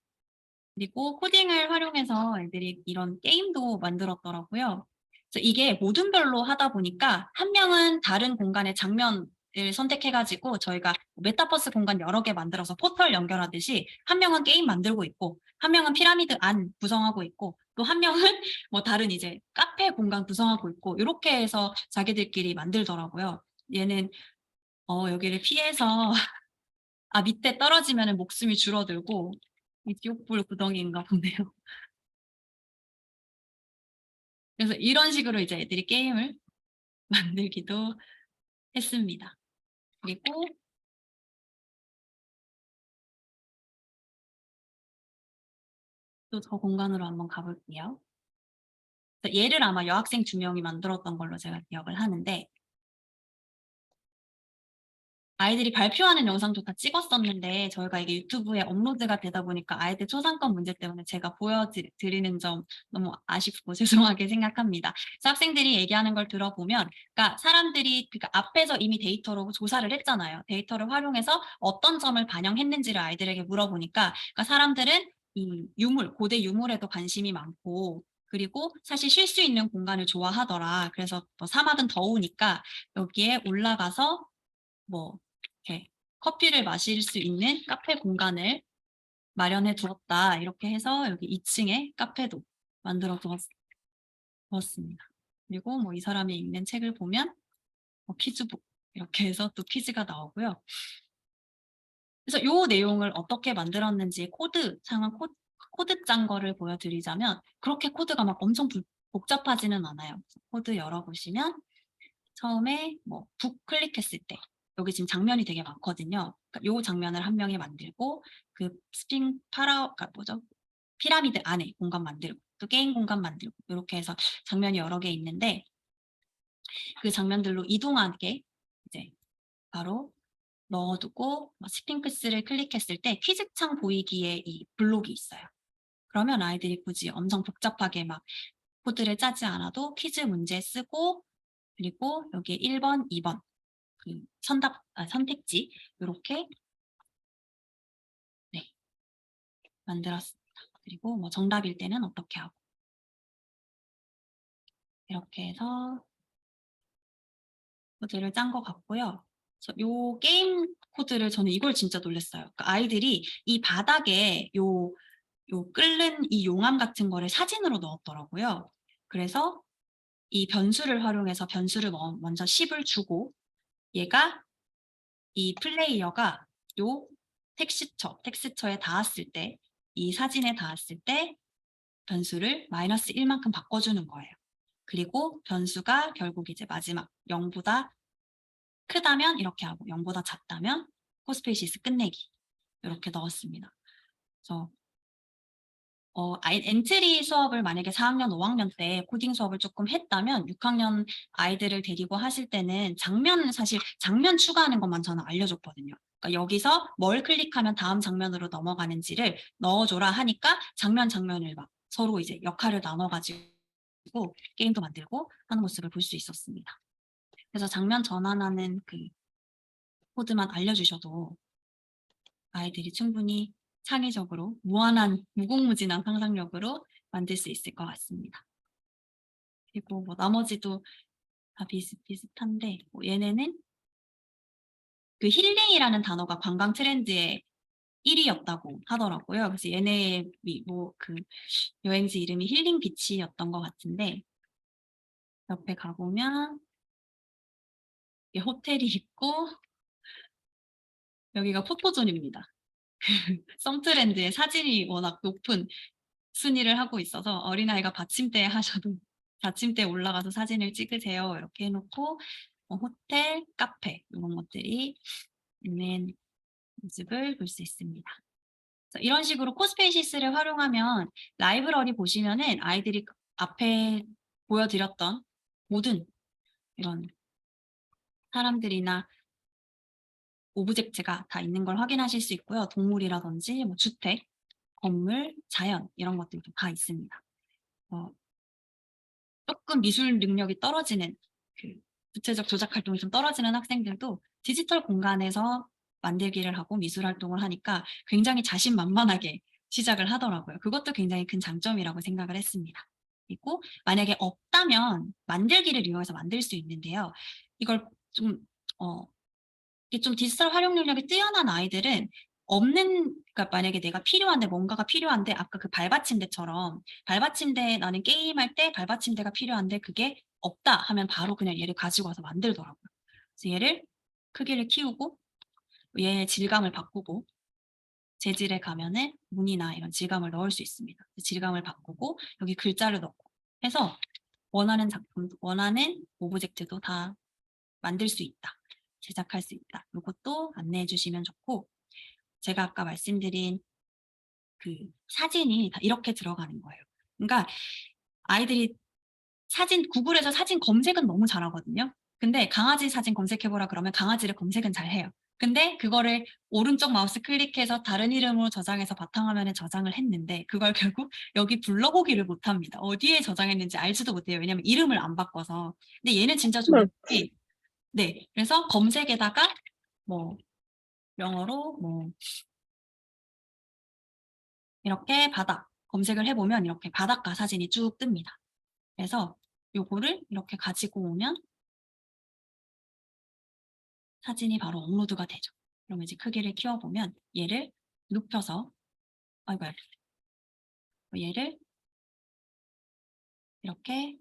그리고 코딩을 활용해서 애들이 이런 게임도 만들었더라고요. 그래서 이게 모둠별로 하다 보니까 한 명은 다른 공간의 장면을 선택해 가지고 저희가 메타버스 공간 여러 개 만들어서 포털 연결하듯이 한 명은 게임 만들고 있고 한 명은 피라미드 안 구성하고 있고 또 한 명은 뭐 다른 이제 카페 공간 구성하고 있고 이렇게 해서 자기들끼리 만들더라고요. 얘는 여기를 피해서 밑에 떨어지면은 목숨이 줄어들고 이 지옥불 구덩이인가 보네요. 그래서 이런 식으로 이제 애들이 게임을 만들기도 했습니다. 그리고 또 저 공간으로 한번 가볼게요. 얘를 아마 여학생 2명이 만들었던 걸로 제가 기억을 하는데 아이들이 발표하는 영상도 다 찍었었는데 저희가 이게 유튜브에 업로드가 되다 보니까 아이들 초상권 문제 때문에 제가 보여드리는 점 너무 아쉽고 죄송하게 생각합니다. 그래서 학생들이 얘기하는 걸 들어보면 그러니까 사람들이 그러니까 앞에서 이미 데이터로 조사를 했잖아요. 데이터를 활용해서 어떤 점을 반영했는지를 아이들에게 물어보니까 그러니까 사람들은 이 유물, 고대 유물에도 관심이 많고 그리고 사실 쉴 수 있는 공간을 좋아하더라. 그래서 사막은 더우니까 여기에 올라가서 뭐 이렇게 커피를 마실 수 있는 카페 공간을 마련해 두었다. 이렇게 해서 여기 2층에 카페도 만들어 두었습니다. 그리고 뭐 이 사람이 읽는 책을 보면 퀴즈북 이렇게 해서 또 퀴즈가 나오고요. 그래서 요 내용을 어떻게 만들었는지 코드 짠 거를 보여드리자면 그렇게 코드가 막 엄청 복잡하지는 않아요. 코드 열어보시면 처음에 뭐 북 클릭했을 때 여기 지금 장면이 되게 많거든요. 그러니까 요 장면을 한 명이 만들고 그 스프링 그러니까 뭐죠? 피라미드 안에 공간 만들고 또 게임 공간 만들고 이렇게 해서 장면이 여러 개 있는데 그 장면들로 이동하게 이제 바로 넣어두고 스핑크스를 클릭했을 때 퀴즈창 보이기에 이 블록이 있어요. 그러면 아이들이 굳이 엄청 복잡하게 막 코드를 짜지 않아도 퀴즈 문제 쓰고 그리고 여기에 1번, 2번 그 선택지 이렇게 네, 만들었습니다. 그리고 뭐 정답일 때는 어떻게 하고 이렇게 해서 코드를 짠 것 같고요. 요 게임 코드를 저는 이걸 진짜 놀랐어요. 그러니까 아이들이 이 바닥에 요 끓는 이 용암 같은 거를 사진으로 넣었더라고요. 그래서 이 변수를 활용해서 변수를 먼저 10을 주고 얘가 이 플레이어가 요 텍스처에 닿았을 때 이 사진에 닿았을 때 변수를 마이너스 1만큼 바꿔주는 거예요. 그리고 변수가 결국 이제 마지막 0보다 크다면 이렇게 하고 0보다 작다면 코스페이시스 끝내기 이렇게 넣었습니다. 그래서 엔트리 수업을 만약에 4학년, 5학년 때 코딩 수업을 조금 했다면 6학년 아이들을 데리고 하실 때는 사실 장면 추가하는 것만 저는 알려줬거든요. 그러니까 여기서 뭘 클릭하면 다음 장면으로 넘어가는지를 넣어줘라 하니까 장면을 막 서로 이제 역할을 나눠가지고 게임도 만들고 하는 모습을 볼 수 있었습니다. 그래서 장면 전환하는 그 코드만 알려주셔도 아이들이 충분히 창의적으로 무궁무진한 상상력으로 만들 수 있을 것 같습니다. 그리고 뭐 나머지도 다 비슷한데 뭐 얘네는 그 힐링이라는 단어가 관광 트렌드에 1위였다고 하더라고요. 그래서 얘네 그 여행지 이름이 힐링 비치였던 것 같은데 옆에 가보면 호텔이 있고 여기가 포토존입니다. 썸트렌드의 사진이 워낙 높은 순위를 하고 있어서 어린아이가 받침대에 하셔도 받침대에 올라가서 사진을 찍으세요. 이렇게 해놓고 호텔, 카페 이런 것들이 있는 모습을 볼 수 있습니다. 이런 식으로 코스페이시스를 활용하면 라이브러리 보시면은 아이들이 앞에 보여드렸던 모든 이런 사람들이나 오브젝트가 다 있는 걸 확인하실 수 있고요. 동물이라든지 뭐 주택, 건물, 자연 이런 것들도 다 있습니다. 조금 미술 능력이 떨어지는 그 구체적 조작 활동이 좀 떨어지는 학생들도 디지털 공간에서 만들기를 하고 미술 활동을 하니까 굉장히 자신만만하게 시작을 하더라고요. 그것도 굉장히 큰 장점이라고 생각을 했습니다. 그리고 만약에 없다면 만들기를 이용해서 만들 수 있는데요. 이걸 좀 이게 좀 디지털 활용 능력이 뛰어난 아이들은 그러니까 만약에 뭔가가 필요한데 아까 그 발받침대처럼 나는 게임할 때 발받침대가 필요한데 그게 없다 하면 바로 그냥 얘를 가지고 와서 만들더라고요. 그래서 얘를 크기를 키우고 얘의 질감을 바꾸고 재질에 가면은 무늬나 이런 질감을 넣을 수 있습니다. 질감을 바꾸고 여기 글자를 넣고 해서 원하는 오브젝트도 다 만들 수 있다. 제작할 수 있다. 이것도 안내해 주시면 좋고 제가 아까 말씀드린 그 사진이 다 이렇게 들어가는 거예요. 그러니까 아이들이 구글에서 사진 검색은 너무 잘하거든요. 근데 강아지 사진 검색해보라 그러면 강아지를 검색은 잘해요. 근데 그거를 오른쪽 마우스 클릭해서 다른 이름으로 저장해서 바탕화면에 저장을 했는데 그걸 결국 여기 불러보기를 못합니다. 어디에 저장했는지 알지도 못해요. 왜냐면 이름을 안 바꿔서. 근데 얘는 진짜 좋은 게 네, 그래서 검색에다가 뭐 영어로 뭐 이렇게 바다 검색을 해보면 이렇게 바닷가 사진이 쭉 뜹니다. 그래서 요거를 이렇게 가지고 오면 사진이 바로 업로드가 되죠. 그러면 이제 크기를 키워보면 얘를 눕혀서 얘를 이렇게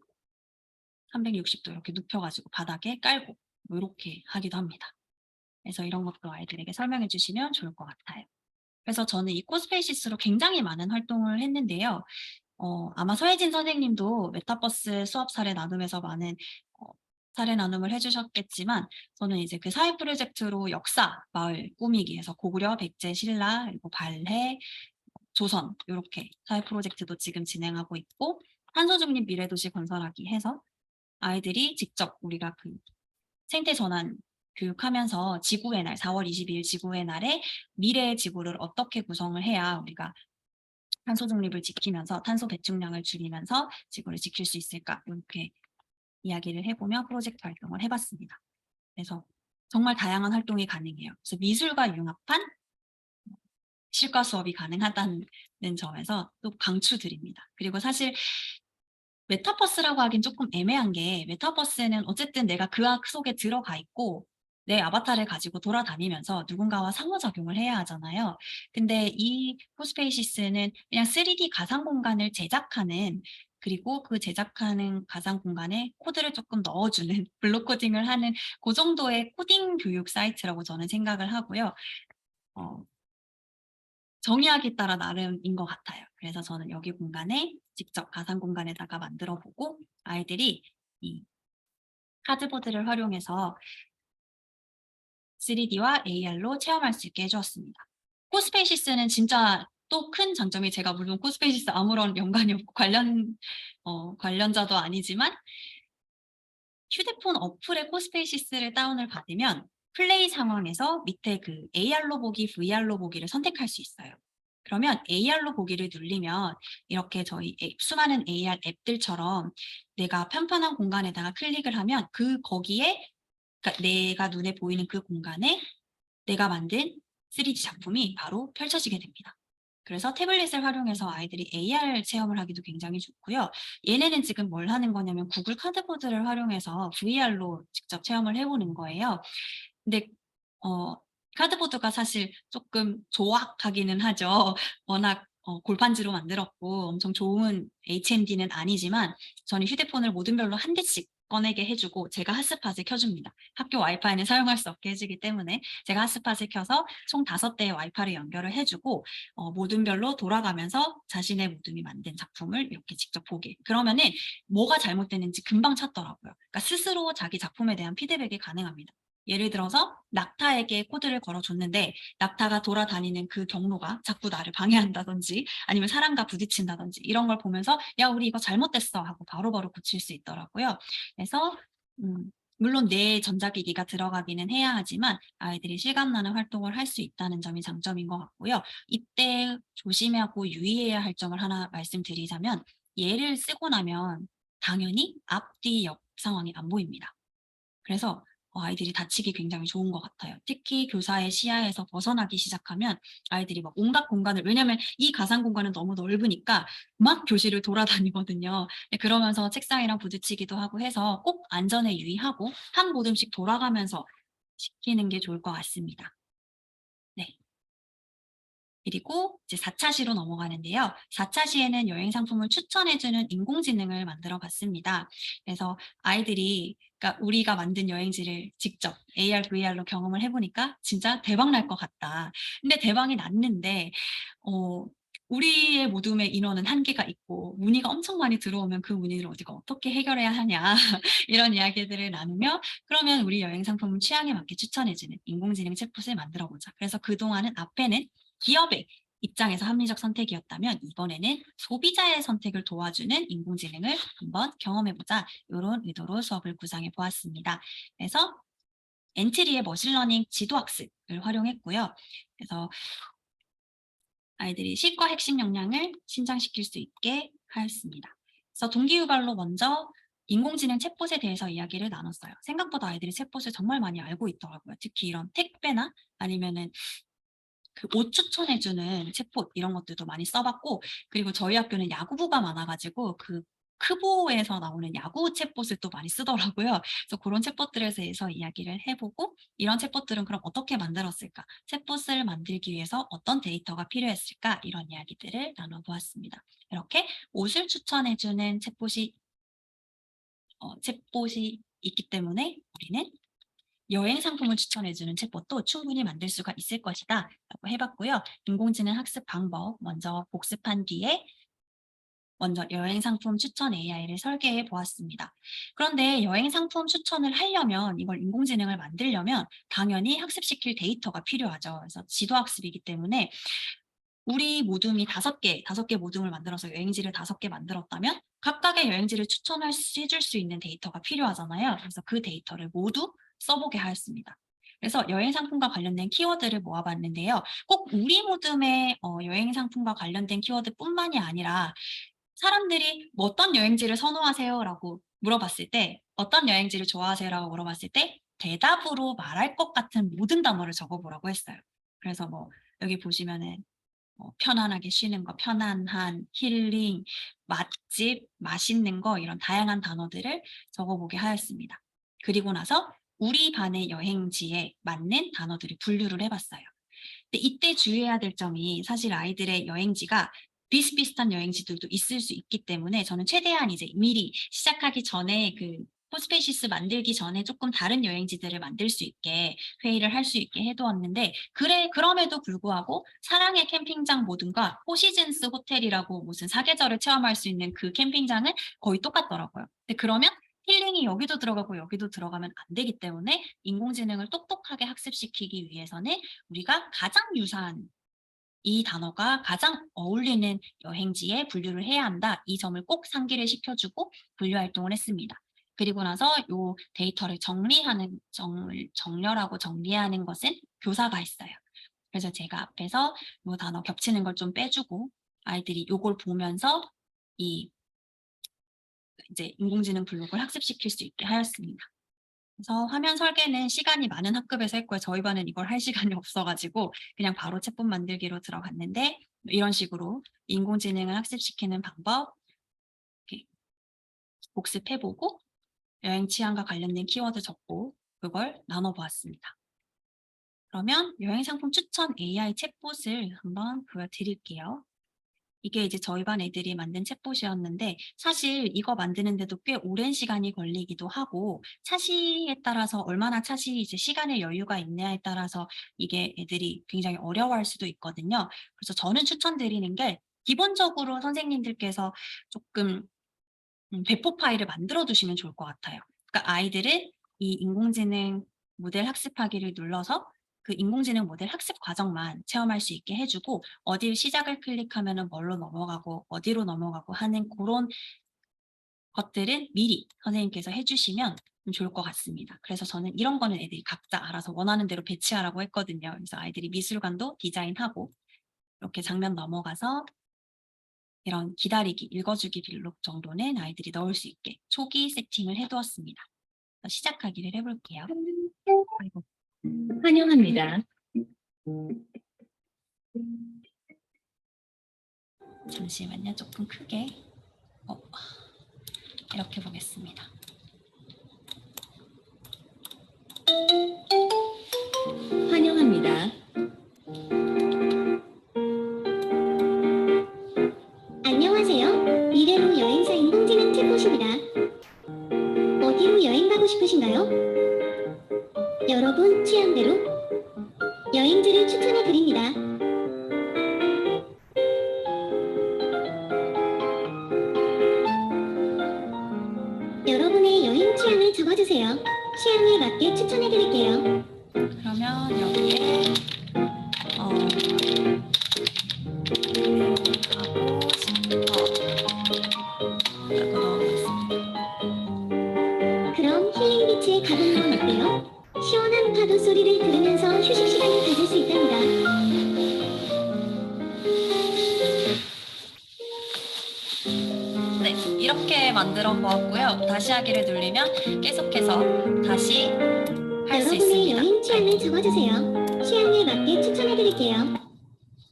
360도 이렇게 눕혀가지고 바닥에 깔고 뭐 이렇게 하기도 합니다. 그래서 이런 것도 아이들에게 설명해 주시면 좋을 것 같아요. 그래서 저는 이 코스페이시스로 굉장히 많은 활동을 했는데요. 아마 서혜진 선생님도 메타버스 수업 사례 나눔에서 많은 어 사례 나눔을 해 주셨겠지만 저는 이제 그 사회 프로젝트로 역사 마을 꾸미기 해서 고구려, 백제, 신라, 그리고 발해, 조선 요렇게 사회 프로젝트도 지금 진행하고 있고 탄소 중립 미래도시 건설하기 해서 아이들이 직접 우리가 그 생태 전환 교육하면서 지구의 날 4월 22일 지구의 날에 미래의 지구를 어떻게 구성을 해야 우리가 탄소 중립을 지키면서 탄소 배출량을 줄이면서 지구를 지킬 수 있을까 이렇게 이야기를 해보며 프로젝트 활동을 해봤습니다. 그래서 정말 다양한 활동이 가능해요. 그래서 미술과 융합한 실과 수업이 가능하다는 점에서 또 강추드립니다. 그리고 사실 메타버스라고 하긴 조금 애매한 게 메타버스는 어쨌든 내가 그 속에 들어가 있고 내 아바타를 가지고 돌아다니면서 누군가와 상호작용을 해야 하잖아요. 근데 이 코스페이시스는 그냥 3D 가상 공간을 제작하는 그리고 그 제작하는 가상 공간에 코드를 조금 넣어주는 블록 코딩을 하는 그 정도의 코딩 교육 사이트라고 저는 생각을 하고요. 어, 정의하기 따라 나름인 것 같아요. 그래서 저는 여기 공간에 직접 가상 공간에다가 만들어 보고 아이들이 이 카드보드를 활용해서 3D와 AR로 체험할 수 있게 해 주었습니다. 코스페이시스는 진짜 또 큰 장점이 제가 물론 코스페이시스 아무런 연관이 없고 관련자도 아니지만 휴대폰 어플의 코스페이시스를 다운을 받으면 플레이 상황에서 밑에 그 AR로 보기, VR로 보기를 선택할 수 있어요. 그러면 AR로 보기를 누르면 이렇게 저희 수많은 AR 앱들처럼 내가 편편한 공간에다가 클릭을 하면 거기에 그러니까 내가 눈에 보이는 그 공간에 내가 만든 3D 작품이 바로 펼쳐지게 됩니다. 그래서 태블릿을 활용해서 아이들이 AR 체험을 하기도 굉장히 좋고요. 얘네는 지금 뭘 하는 거냐면 구글 카드보드를 활용해서 VR로 직접 체험을 해보는 거예요. 근데 카드보드가 사실 조금 조악하기는 하죠. 워낙 골판지로 만들었고 엄청 좋은 HMD는 아니지만 저는 휴대폰을 모든 별로 한 대씩 꺼내게 해주고 제가 핫스팟을 켜줍니다. 학교 와이파이는 사용할 수 없게 해주기 때문에 제가 핫스팟을 켜서 총 5대의 와이파이를 연결을 해주고 모둠별로 돌아가면서 자신의 모둠이 만든 작품을 이렇게 직접 보게. 그러면은 뭐가 잘못됐는지 금방 찾더라고요. 그러니까 스스로 자기 작품에 대한 피드백이 가능합니다. 예를 들어서 낙타에게 코드를 걸어줬는데 낙타가 돌아다니는 그 경로가 자꾸 나를 방해한다든지 아니면 사람과 부딪힌다든지 이런 걸 보면서 야 우리 이거 잘못됐어 하고 바로바로 고칠 수 있더라고요. 그래서 물론 내 전자기기가 들어가기는 해야 하지만 아이들이 실감나는 활동을 할 수 있다는 점이 장점인 것 같고요. 이때 조심하고 유의해야 할 점을 하나 말씀드리자면 얘를 쓰고 나면 당연히 앞뒤 옆 상황이 안 보입니다. 그래서 아이들이 다치기 굉장히 좋은 것 같아요. 특히 교사의 시야에서 벗어나기 시작하면 아이들이 막 온갖 공간을 왜냐하면 이 가상 공간은 너무 넓으니까 막 교실을 돌아다니거든요. 네, 그러면서 책상이랑 부딪히기도 하고 해서 꼭 안전에 유의하고 한 모듬씩 돌아가면서 시키는 게 좋을 것 같습니다. 네. 그리고 이제 4차 시로 넘어가는데요. 4차 시에는 여행 상품을 추천해 주는 인공지능을 만들어 봤습니다. 그래서 아이들이 그러니까 우리가 만든 여행지를 직접 AR, VR로 경험을 해 보니까 진짜 대박 날 것 같다. 근데 대박이 났는데 우리의 모둠의 인원은 한계가 있고 문의가 엄청 많이 들어오면 그 문의를 우리가 어떻게 해결해야 하냐 이런 이야기들을 나누며 그러면 우리 여행 상품을 취향에 맞게 추천해 주는 인공지능 챗봇을 만들어 보자. 그래서 그동안은 앞에는 기업의 입장에서 합리적 선택이었다면 이번에는 소비자의 선택을 도와주는 인공지능을 한번 경험해보자 이런 의도로 수업을 구상해 보았습니다. 그래서 엔트리의 머신러닝 지도학습을 활용했고요. 그래서 아이들이 실과 핵심 역량을 신장시킬 수 있게 하였습니다. 그래서 동기유발로 먼저 인공지능 챗봇에 대해서 이야기를 나눴어요. 생각보다 아이들이 챗봇을 정말 많이 알고 있더라고요. 특히 이런 택배나 아니면은 그 옷 추천해주는 챗봇 이런 것들도 많이 써봤고 그리고 저희 학교는 야구부가 많아가지고 그 크보에서 나오는 야구 챗봇을 또 많이 쓰더라고요. 그래서 그런 챗봇들에 대해서 이야기를 해보고 이런 챗봇들은 그럼 어떻게 만들었을까? 챗봇을 만들기 위해서 어떤 데이터가 필요했을까? 이런 이야기들을 나눠보았습니다. 이렇게 옷을 추천해주는 챗봇이 있기 때문에 우리는 여행 상품을 추천해주는 챗봇도 충분히 만들 수가 있을 것이다 라고 해봤고요. 인공지능 학습 방법 먼저 복습한 뒤에 먼저 여행 상품 추천 AI를 설계해 보았습니다. 그런데 여행 상품 추천을 하려면 이걸 인공지능을 만들려면 당연히 학습시킬 데이터가 필요하죠. 그래서 지도학습이기 때문에 우리 모둠이 5개 모둠을 만들어서 여행지를 5개 만들었다면 각각의 여행지를 해줄 수 있는 데이터가 필요하잖아요. 그래서 그 데이터를 모두 써보게 하였습니다. 그래서 여행 상품과 관련된 키워드를 모아봤는데요. 꼭 우리 모둠의 여행 상품과 관련된 키워드뿐만이 아니라 사람들이 뭐 어떤 여행지를 선호하세요? 라고 물어봤을 때 어떤 여행지를 좋아하세요? 라고 물어봤을 때 대답으로 말할 것 같은 모든 단어를 적어보라고 했어요. 그래서 뭐 여기 보시면은 편안하게 쉬는 거, 편안한, 힐링, 맛집, 맛있는 거 이런 다양한 단어들을 적어보게 하였습니다. 그리고 나서 우리 반의 여행지에 맞는 단어들을 분류를 해봤어요. 근데 이때 주의해야 될 점이 사실 아이들의 여행지가 비슷비슷한 여행지들도 있을 수 있기 때문에 저는 최대한 이제 미리 시작하기 전에 그 포스페이시스 만들기 전에 조금 다른 여행지들을 만들 수 있게 회의를 할 수 있게 해두었는데 그럼에도 불구하고 사랑의 캠핑장 모든과 포시즌스 호텔이라고 무슨 사계절을 체험할 수 있는 그 캠핑장은 거의 똑같더라고요. 근데 그러면 힐링이 여기도 들어가고 여기도 들어가면 안 되기 때문에 인공지능을 똑똑하게 학습시키기 위해서는 우리가 가장 유사한 이 단어가 가장 어울리는 여행지에 분류를 해야 한다. 이 점을 꼭 상기를 시켜주고 분류 활동을 했습니다. 그리고 나서 이 데이터를 정렬하고 정리하는 것은 교사가 했어요. 그래서 제가 앞에서 이 단어 겹치는 걸 좀 빼주고 아이들이 이걸 보면서 이제 인공지능 블록을 학습시킬 수 있게 하였습니다. 그래서 화면 설계는 시간이 많은 학급에서 했고요. 저희 반은 이걸 할 시간이 없어가지고 그냥 바로 챗봇 만들기로 들어갔는데 이런 식으로 인공지능을 학습시키는 방법 이렇게 복습해보고 여행 취향과 관련된 키워드 적고 그걸 나눠보았습니다. 그러면 여행 상품 추천 AI 챗봇을 한번 보여드릴게요. 이게 이제 저희 반 애들이 만든 챗봇이었는데 사실 이거 만드는데도 꽤 오랜 시간이 걸리기도 하고 차시에 따라서 얼마나 차시 이제 시간의 여유가 있냐에 따라서 이게 애들이 굉장히 어려워할 수도 있거든요. 그래서 저는 추천드리는 게 기본적으로 선생님들께서 조금 배포 파일을 만들어 두시면 좋을 것 같아요. 그러니까 아이들은 이 인공지능 모델 학습하기를 눌러서 그 인공지능 모델 학습 과정만 체험할 수 있게 해주고 어딜 시작을 클릭하면 뭘로 넘어가고 어디로 넘어가고 하는 그런 것들은 미리 선생님께서 해주시면 좋을 것 같습니다. 그래서 저는 이런 거는 애들이 각자 알아서 원하는 대로 배치하라고 했거든요. 그래서 아이들이 미술관도 디자인하고 이렇게 장면 넘어가서 이런 기다리기, 읽어주기 블록 정도는 아이들이 넣을 수 있게 초기 세팅을 해두었습니다. 시작하기를 해볼게요. 아이고. 환영합니다. 잠시만요. 조금 크게. 이렇게 보겠습니다. 환영합니다. 안녕하세요. 미래로 여행사 인공지능 챗봇입니다. 어디로 여행 가고 싶으신가요? 여러분 취향대로 여행지를 추천해 드립니다. 여러분의 여행 취향을 적어주세요. 취향에 맞게 추천해 드릴게요. 그러면 여기에 가고 싶어 라고 넣어보겠습니다. 그럼 힐링 비치에 가보는 건 어때요? 시원한 파도 소리를 들으면서 휴식 시간을 가질 수 있답니다. 네, 이렇게 만들어 보았고요. 다시 하기를 누르면 계속해서 다시 할 수 여러분의 있습니다. 여행 취향을 적어주세요. 취향에 맞게 추천해 드릴게요.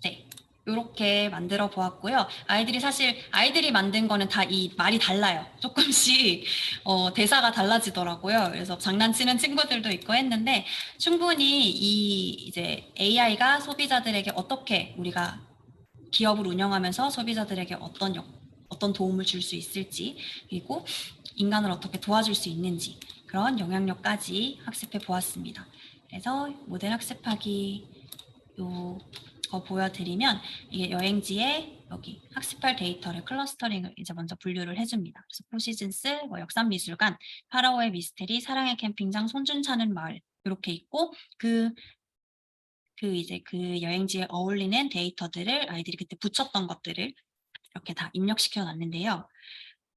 네, 이렇게 만들어 보았고요. 아이들이 만든 거는 다 이 말이 달라요. 조금씩 대사가 달라지더라고요. 그래서 장난치는 친구들도 있고 했는데 충분히 이제 AI가 소비자들에게 어떻게 우리가 기업을 운영하면서 소비자들에게 어떤 도움을 줄 수 있을지 그리고 인간을 어떻게 도와줄 수 있는지 그런 영향력까지 학습해 보았습니다. 그래서 모델 학습하기 요거 보여드리면 이게 여행지에 여기 학습할 데이터를 클러스터링을 이제 먼저 분류를 해줍니다. 그래서 포시즌스, 뭐 역삼미술관, 파라오의 미스테리, 사랑의 캠핑장, 손준차는 마을 이렇게 있고 이제 그 여행지에 어울리는 데이터들을 아이들이 그때 붙였던 것들을 이렇게 다 입력시켜 놨는데요.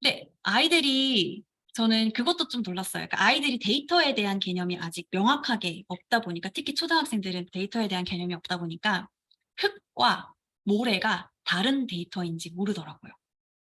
근데 아이들이 저는 그것도 좀 놀랐어요. 그러니까 아이들이 데이터에 대한 개념이 아직 명확하게 없다 보니까 특히 초등학생들은 데이터에 대한 개념이 없다 보니까 흙과 모래가 다른 데이터인지 모르더라고요.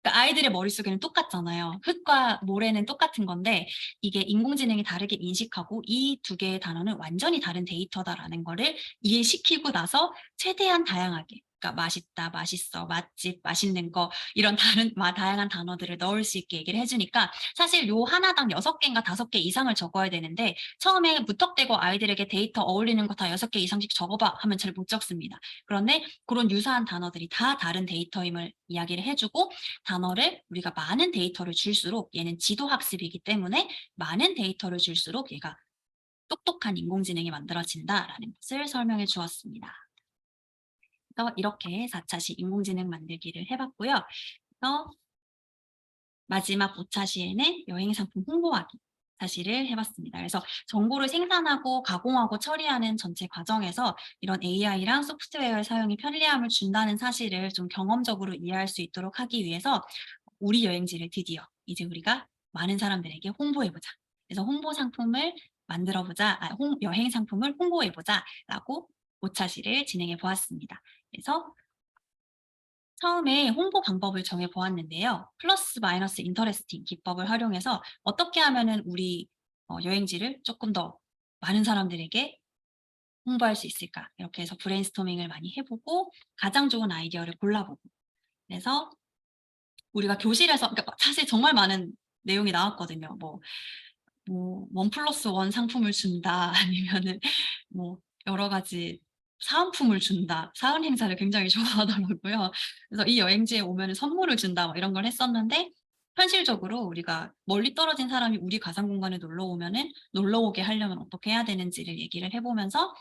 그러니까 아이들의 머릿속에는 똑같잖아요. 흙과 모래는 똑같은 건데 이게 인공지능이 다르게 인식하고 이 두 개의 단어는 완전히 다른 데이터다라는 거를 이해시키고 나서 최대한 다양하게 그러니까 맛있다, 맛있어, 맛집, 맛있는 거 이런 다양한 단어들을 넣을 수 있게 얘기를 해주니까 사실 요 하나당 6개인가 5개 이상을 적어야 되는데 처음에 무턱대고 아이들에게 데이터 어울리는 거 다 6개 이상씩 적어봐 하면 잘 못 적습니다. 그런데 그런 유사한 단어들이 다 다른 데이터임을 이야기를 해주고 단어를 우리가 많은 데이터를 줄수록 얘는 지도 학습이기 때문에 많은 데이터를 줄수록 얘가 똑똑한 인공지능이 만들어진다라는 것을 설명해 주었습니다. 그래서 이렇게 4차시 인공지능 만들기를 해봤고요. 그래서 마지막 5차시에는 여행상품 홍보하기 사실을 해봤습니다. 그래서 정보를 생산하고 가공하고 처리하는 전체 과정에서 이런 AI랑 소프트웨어의 사용이 편리함을 준다는 사실을 좀 경험적으로 이해할 수 있도록 하기 위해서 우리 여행지를 드디어 이제 우리가 많은 사람들에게 홍보해보자. 그래서 홍보 상품을 만들어보자, 여행 상품을 홍보해보자라고 5차시를 진행해 보았습니다. 그래서 처음에 홍보 방법을 정해 보았는데요. 플러스 마이너스 인터레스팅 기법을 활용해서 어떻게 하면은 우리 여행지를 조금 더 많은 사람들에게 홍보할 수 있을까? 이렇게 해서 브레인스토밍을 많이 해보고 가장 좋은 아이디어를 골라보고 그래서 우리가 교실에서 그러니까 사실 정말 많은 내용이 나왔거든요. 뭐 1+1 상품을 준다 아니면은 뭐 여러 가지 사은품을 준다. 사은 행사를 굉장히 좋아하더라고요. 그래서 이 여행지에 오면은 선물을 준다 뭐 이런 걸 했었는데 현실적으로 우리가 멀리 떨어진 사람이 우리 가상 공간에 놀러 오면은 놀러 오게 하려면 어떻게 해야 되는지를 얘기를 해보면서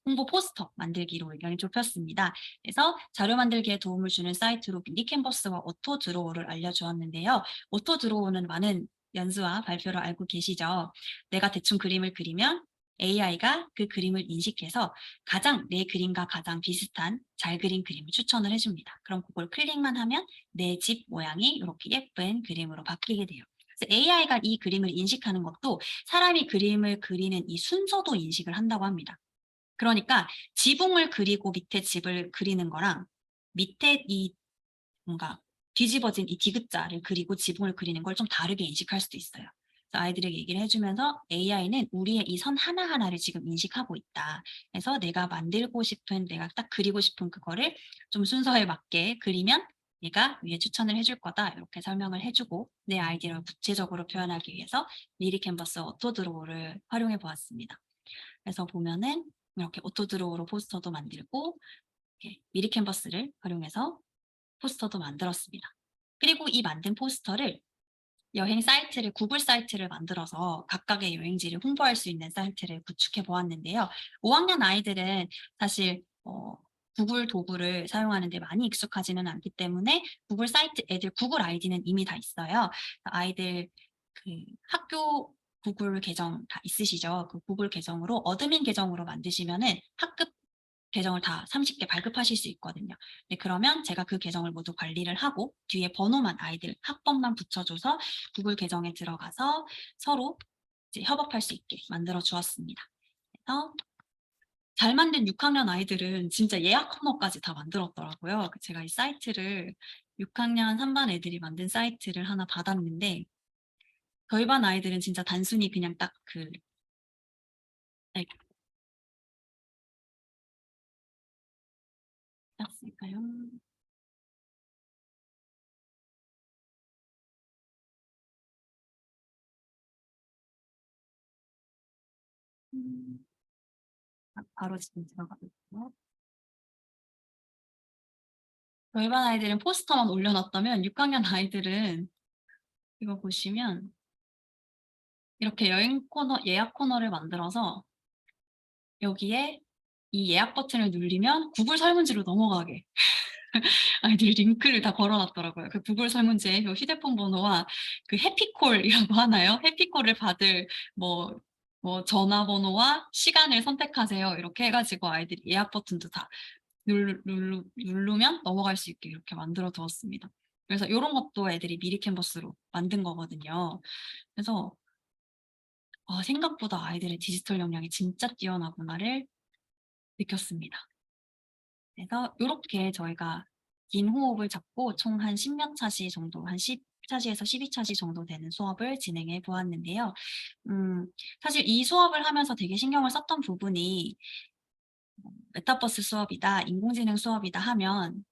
홍보 포스터 만들기로 의견을 좁혔습니다. 그래서 자료 만들기에 도움을 주는 사이트로 미니캔버스와 오토 드로우를 알려주었는데요. 오토 드로우는 많은 연수와 발표를 알고 계시죠. 내가 대충 그림을 그리면 AI가 그 그림을 인식해서 내 그림과 가장 비슷한 잘 그린 그림을 추천을 해줍니다. 그럼 그걸 클릭만 하면 내 집 모양이 이렇게 예쁜 그림으로 바뀌게 돼요. 그래서 AI가 이 그림을 인식하는 것도 사람이 그림을 그리는 이 순서도 인식을 한다고 합니다. 그러니까 지붕을 그리고 밑에 집을 그리는 거랑 밑에 이 뭔가 뒤집어진 이 디귿자를 그리고 지붕을 그리는 걸 좀 다르게 인식할 수도 있어요. 그래서 아이들에게 얘기를 해주면서 AI는 우리의 이 선 하나하나를 지금 인식하고 있다. 그래서 내가 딱 그리고 싶은 그거를 좀 순서에 맞게 그리면 얘가 위에 추천을 해줄 거다. 이렇게 설명을 해주고 내 아이디어를 구체적으로 표현하기 위해서 미리 캔버스 오토 드로우를 활용해 보았습니다. 그래서 보면은 이렇게 오토 드로우로 포스터도 만들고 미리 캔버스를 활용해서 포스터도 만들었습니다. 그리고 이 만든 포스터를 구글 사이트를 만들어서 각각의 여행지를 홍보할 수 있는 사이트를 구축해 보았는데요. 5학년 아이들은 사실 구글 도구를 사용하는데 많이 익숙하지는 않기 때문에 구글 사이트 구글 아이디는 이미 다 있어요. 아이들 학교 구글 계정 다 있으시죠? 그 구글 계정으로 어드민 계정으로 만드시면은 학급 계정을 다 30개 발급하실 수 있거든요. 네, 그러면 제가 그 계정을 모두 관리를 하고 뒤에 번호만 아이들 학번만 붙여줘서 구글 계정에 들어가서 서로 이제 협업할 수 있게 만들어 주었습니다. 그래서 잘 만든 6학년 아이들은 진짜 예약 코너까지 다 만들었더라고요. 제가 이 사이트를 6학년 3반 애들이 만든 사이트를 하나 받았는데 저희 반 아이들은 진짜 단순히 그냥 딱 였을까요? 바로 지금 들어가거든요. 저희 반 아이들은 포스터만 올려놨다면 6학년 아이들은 이거 보시면 이렇게 여행 코너, 예약 코너를 만들어서 여기에 이 예약 버튼을 누르면 구글 설문지로 넘어가게 아이들이 링크를 다 걸어놨더라고요. 그 구글 설문지에 요 휴대폰 번호와 그 해피콜이라고 하나요? 해피콜을 받을 뭐, 전화번호와 시간을 선택하세요. 이렇게 해가지고 아이들이 예약 버튼도 다 누르면 넘어갈 수 있게 이렇게 만들어 두었습니다. 그래서 이런 것도 애들이 미리 캔버스로 만든 거거든요. 그래서 생각보다 아이들의 디지털 역량이 진짜 뛰어나구나를 느꼈습니다. 그래서 이렇게 저희가 긴 호흡을 잡고 총 한 10몇 차시 정도, 한 10차시에서 12차시 정도 되는 수업을 진행해 보았는데요. 사실 이 수업을 하면서 되게 신경을 썼던 부분이 메타버스 수업이다, 인공지능 수업이다 하면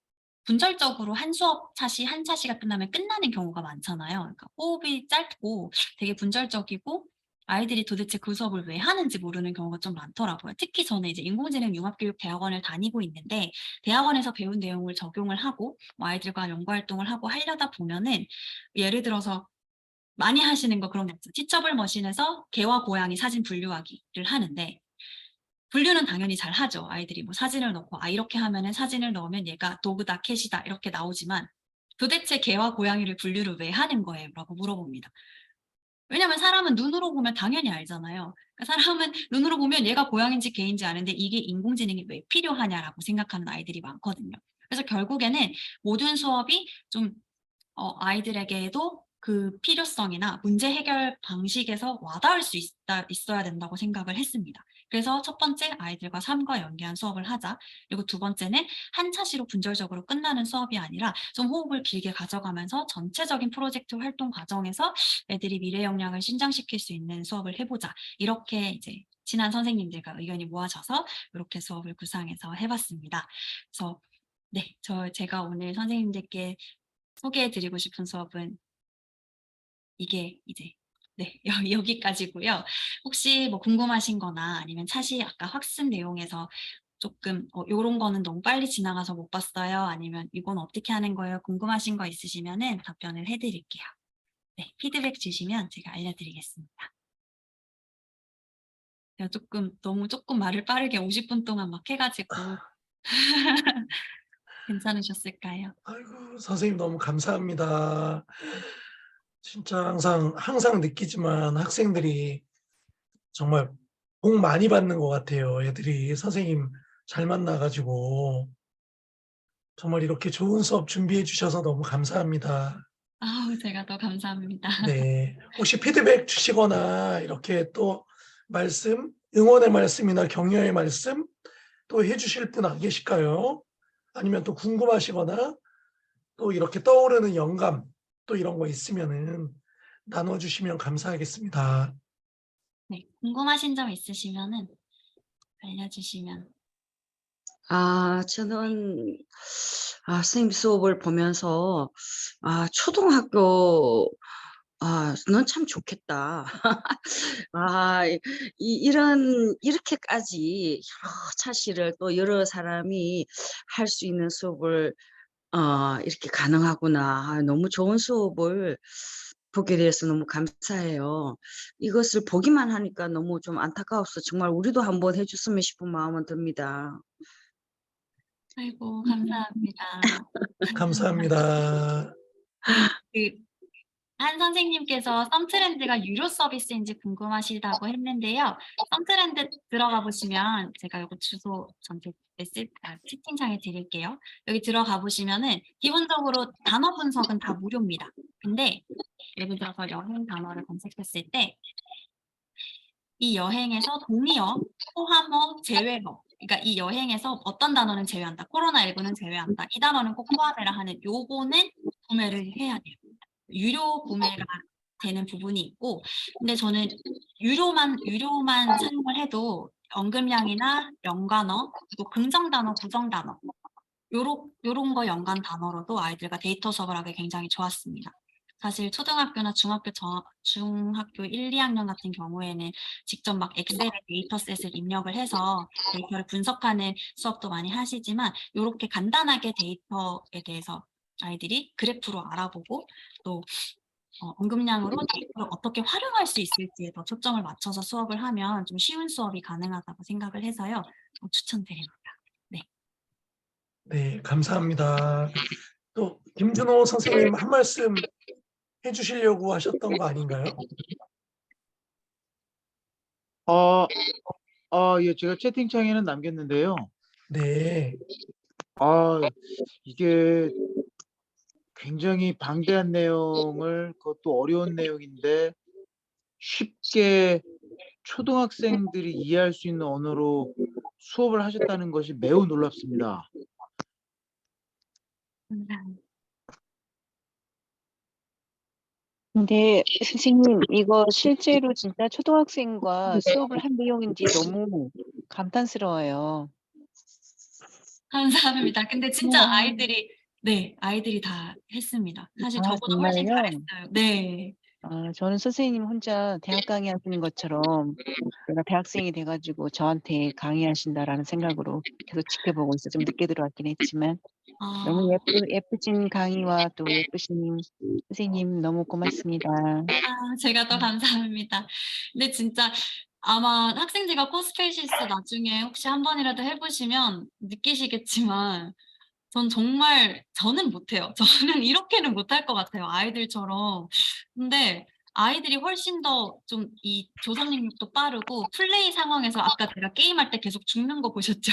분절적으로 한 수업 차시, 한 차시가 끝나면 끝나는 경우가 많잖아요. 그러니까 호흡이 짧고 되게 분절적이고 아이들이 도대체 그 수업을 왜 하는지 모르는 경우가 좀 많더라고요. 특히 저는 이제 인공지능 융합교육 대학원을 다니고 있는데 대학원에서 배운 내용을 적용을 하고 뭐 아이들과 연구활동을 하고 하려다 보면은 예를 들어서 많이 하시는 거 그런 거 있죠. 티처블 머신에서 개와 고양이 사진 분류하기를 하는데 분류는 당연히 잘 하죠. 아이들이 뭐 사진을 넣고 이렇게 하면은 사진을 넣으면 얘가 도그다 캣이다 이렇게 나오지만 도대체 개와 고양이를 분류를 왜 하는 거예요? 라고 물어봅니다. 왜냐면 사람은 눈으로 보면 당연히 알잖아요. 그러니까 사람은 눈으로 보면 얘가 고양인지 개인지 아는데 이게 인공지능이 왜 필요하냐라고 생각하는 아이들이 많거든요. 그래서 결국에는 모든 수업이 좀 아이들에게도 그 필요성이나 문제 해결 방식에서 와닿을 수 있어야 된다고 생각을 했습니다. 그래서 첫 번째 아이들과 삶과 연계한 수업을 하자. 그리고 두 번째는 한 차시로 분절적으로 끝나는 수업이 아니라 좀 호흡을 길게 가져가면서 전체적인 프로젝트 활동 과정에서 애들이 미래 역량을 신장시킬 수 있는 수업을 해보자. 이렇게 이제 친한 선생님들과 의견이 모아져서 이렇게 수업을 구상해서 해봤습니다. 그래서 네, 제가 오늘 선생님들께 소개해드리고 싶은 수업은 이게 이제 네, 여기까지고요. 혹시 뭐 궁금하신 거나 아니면 차시 아까 학습 내용에서 조금 요런 거는 너무 빨리 지나가서 못 봤어요. 아니면 이건 어떻게 하는 거예요? 궁금하신 거 있으시면은 답변을 해드릴게요. 네, 피드백 주시면 제가 알려드리겠습니다. 제가 너무 조금 말을 빠르게 50분 동안 막 해가지고 괜찮으셨을까요? 아이고, 선생님 너무 감사합니다. 진짜 항상 느끼지만 학생들이 정말 복 많이 받는 것 같아요. 애들이 선생님 잘 만나가지고 정말 이렇게 좋은 수업 준비해 주셔서 너무 감사합니다. 아우, 제가 더 감사합니다. 네. 혹시 피드백 주시거나 이렇게 또 응원의 말씀이나 격려의 말씀 또 해주실 분 안 계실까요? 아니면 또 궁금하시거나 또 이렇게 떠오르는 영감 또 이런 거 있으면은 나눠주시면 감사하겠습니다. 네, 궁금하신 점 있으시면은 알려주시면. 저는 선생님 수업을 보면서 초등학교 넌 참 좋겠다. 이렇게까지 여러 차시를 또 여러 사람이 할 수 있는 수업을 이렇게 가능하구나. 너무 좋은 수업을 보게 돼서 너무 감사해요. 이것을 보기만 하니까 너무 좀 안타까워서 정말 우리도 한번 해 줬으면 싶은 마음은 듭니다. 아이고, 감사합니다. 감사합니다. 한 선생님께서 썸트렌드가 유료 서비스인지 궁금하시다고 했는데요. 썸트렌드 들어가 보시면 제가 이거 주소 전체 채팅창에 드릴게요. 여기 들어가 보시면은 기본적으로 단어 분석은 다 무료입니다. 근데 예를 들어서 여행 단어를 검색했을 때 이 여행에서 동의어, 포함어, 제외어, 그러니까 이 여행에서 어떤 단어는 제외한다, 코로나19는 제외한다, 이 단어는 꼭 포함해라 하는 요거는 구매를 해야 돼요. 유료 구매가 되는 부분이 있고, 근데 저는 유료만 사용을 해도 언급량이나 연관어, 그리고 긍정단어, 부정단어 요런 거 연관 단어로도 아이들과 데이터 수업을 하기 굉장히 좋았습니다. 사실 초등학교나 중학교 1, 2학년 같은 경우에는 직접 막 엑셀에 데이터셋을 입력을 해서 데이터를 분석하는 수업도 많이 하시지만 요렇게 간단하게 데이터에 대해서 아이들이 그래프로 알아보고 또 언급량으로 데이터를 어떻게 활용할 수 있을지에 더 초점을 맞춰서 수업을 하면 좀 쉬운 수업이 가능하다고 생각을 해서요. 추천드립니다. 네, 감사합니다. 또 김준호 선생님 한 말씀 해주시려고 하셨던 거 아닌가요? 예, 제가 채팅창에는 남겼는데요. 네, 이게 굉장히 방대한 내용을, 그것도 어려운 내용인데 쉽게 초등학생들이 이해할 수 있는 언어로 수업을 하셨다는 것이 매우 놀랍습니다. 감사합니다. 근데 선생님, 이거 실제로 진짜 초등학생과 수업을 한 내용인지 너무 감탄스러워요. 감사합니다. 근데 진짜 우와. 아이들이 다 했습니다. 사실 아, 저보다 훨씬 정말요? 잘했어요. 네. 저는 선생님 혼자 대학 강의하시는 것처럼 내가 대학생이 돼가지고 저한테 강의하신다라는 생각으로 계속 지켜보고 있어. 좀 늦게 들어왔긴 했지만 너무 예쁘신 강의와 또 예쁘신 선생님 너무 고맙습니다. 제가 더 감사합니다. 근데 진짜 아마 학생들과 코스페이시스 나중에 혹시 한 번이라도 해보시면 느끼시겠지만 저는 못해요. 저는 이렇게는 못할 것 같아요. 아이들처럼. 근데 아이들이 훨씬 더 좀 이 조선 능력도 빠르고 플레이 상황에서 아까 제가 게임할 때 계속 죽는 거 보셨죠?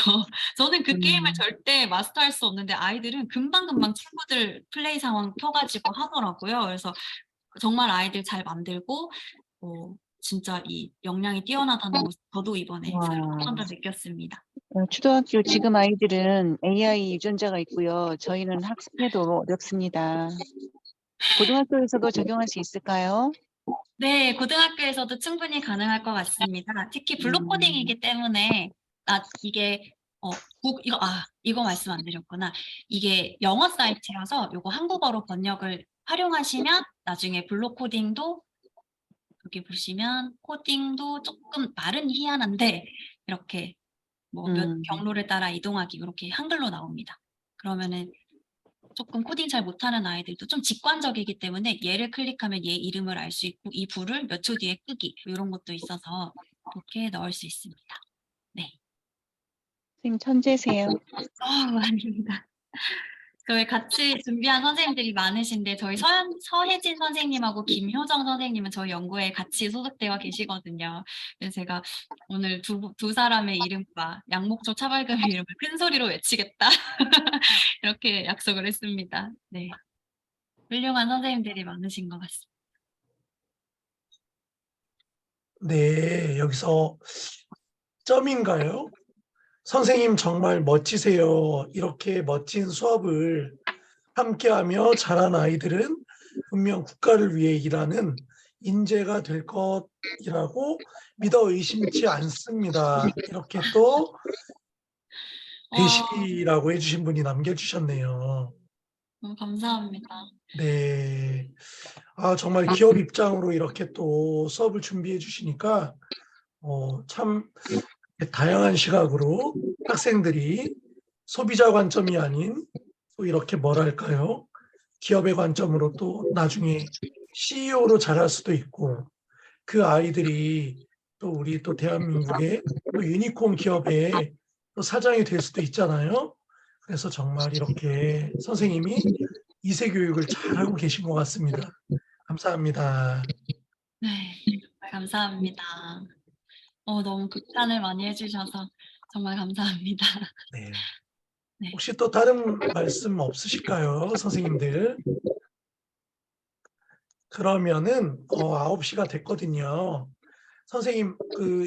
저는 그 게임을 절대 마스터할 수 없는데 아이들은 금방금방 친구들 플레이 상황 켜가지고 하더라고요. 그래서 정말 아이들 잘 만들고 진짜 이 역량이 뛰어나다는 걸 저도 이번에 와. 새로 한 번 더 느꼈습니다. 초등학교 지금 아이들은 AI 유전자가 있고요. 저희는 학습해도 어렵습니다. 고등학교에서도 적용할 수 있을까요? 네, 고등학교에서도 충분히 가능할 것 같습니다. 특히 블록 코딩이기 때문에 이게 이거 말씀 안 드렸구나. 이게 영어 사이트라서 요거 한국어로 번역을 활용하시면 나중에 블록 코딩도 여기 보시면 코딩도 조금 말은 희한한데 이렇게 뭐 몇 경로를 따라 이동하기 이렇게 한글로 나옵니다. 그러면은 조금 코딩 잘 못하는 아이들도 좀 직관적이기 때문에 얘를 클릭하면 얘 이름을 알 수 있고 이 불을 몇 초 뒤에 끄기 이런 것도 있어서 이렇게 넣을 수 있습니다. 네. 선생님 천재세요. 아닙니다. 저희 같이 준비한 선생님들이 많으신데 저희 서혜진 선생님하고 김효정 선생님은 저희 연구에 같이 소속되어 계시거든요. 그래서 제가 오늘 두 사람의 이름과 양목적 차발금의 이름을 큰 소리로 외치겠다 이렇게 약속을 했습니다. 네, 훌륭한 선생님들이 많으신 것 같습니다. 네, 여기서 점인가요? 선생님 정말 멋지세요. 이렇게 멋진 수업을 함께하며 자란 아이들은 분명 국가를 위해 일하는 인재가 될 것이라고 믿어 의심치 않습니다. 이렇게 또 대시라고 해주신 분이 남겨주셨네요. 감사합니다. 네. 정말 기업 입장으로 이렇게 또 수업을 준비해 주시니까 참 다양한 시각으로 학생들이 소비자 관점이 아닌 또 이렇게 뭐랄까요? 기업의 관점으로 또 나중에 CEO로 자랄 수도 있고 그 아이들이 또 우리 또 대한민국의 또 유니콘 기업의 또 사장이 될 수도 있잖아요. 그래서 정말 이렇게 선생님이 이세 교육을 잘하고 계신 것 같습니다. 감사합니다. 네, 정말 감사합니다. 너무 극찬을 많이 해주셔서 정말 감사합니다. 네. 네. 혹시 또 다른 말씀 없으실까요, 선생님들? 그러면은 9시가 됐거든요. 선생님,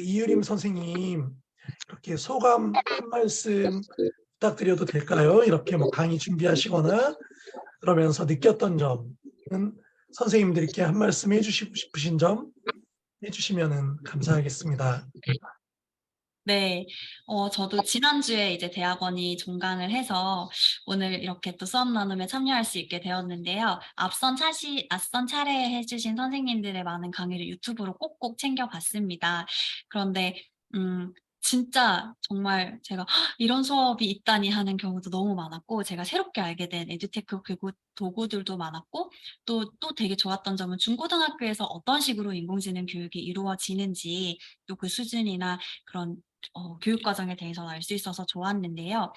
이유림 선생님 이렇게 소감 한 말씀 부탁드려도 될까요? 이렇게 뭐 강의 준비하시거나 그러면서 느꼈던 점은 선생님들께 한 말씀 해주시고 싶으신 점 해주시면은 감사하겠습니다. 네, 저도 지난주에 이제 대학원이 종강을 해서 오늘 이렇게 또 수업 나눔에 참여할 수 있게 되었는데요. 낯선 차례에 해주신 선생님들의 많은 강의를 유튜브로 꼭꼭 챙겨봤습니다. 그런데 진짜 정말 제가 '헉, 이런 수업이 있다니.' 하는 경우도 너무 많았고, 제가 새롭게 알게 된 에듀테크 도구들도 많았고, 또 되게 좋았던 점은 중고등학교에서 어떤 식으로 인공지능 교육이 이루어지는지, 또 그 수준이나 그런 교육 과정에 대해서 알 수 있어서 좋았는데요.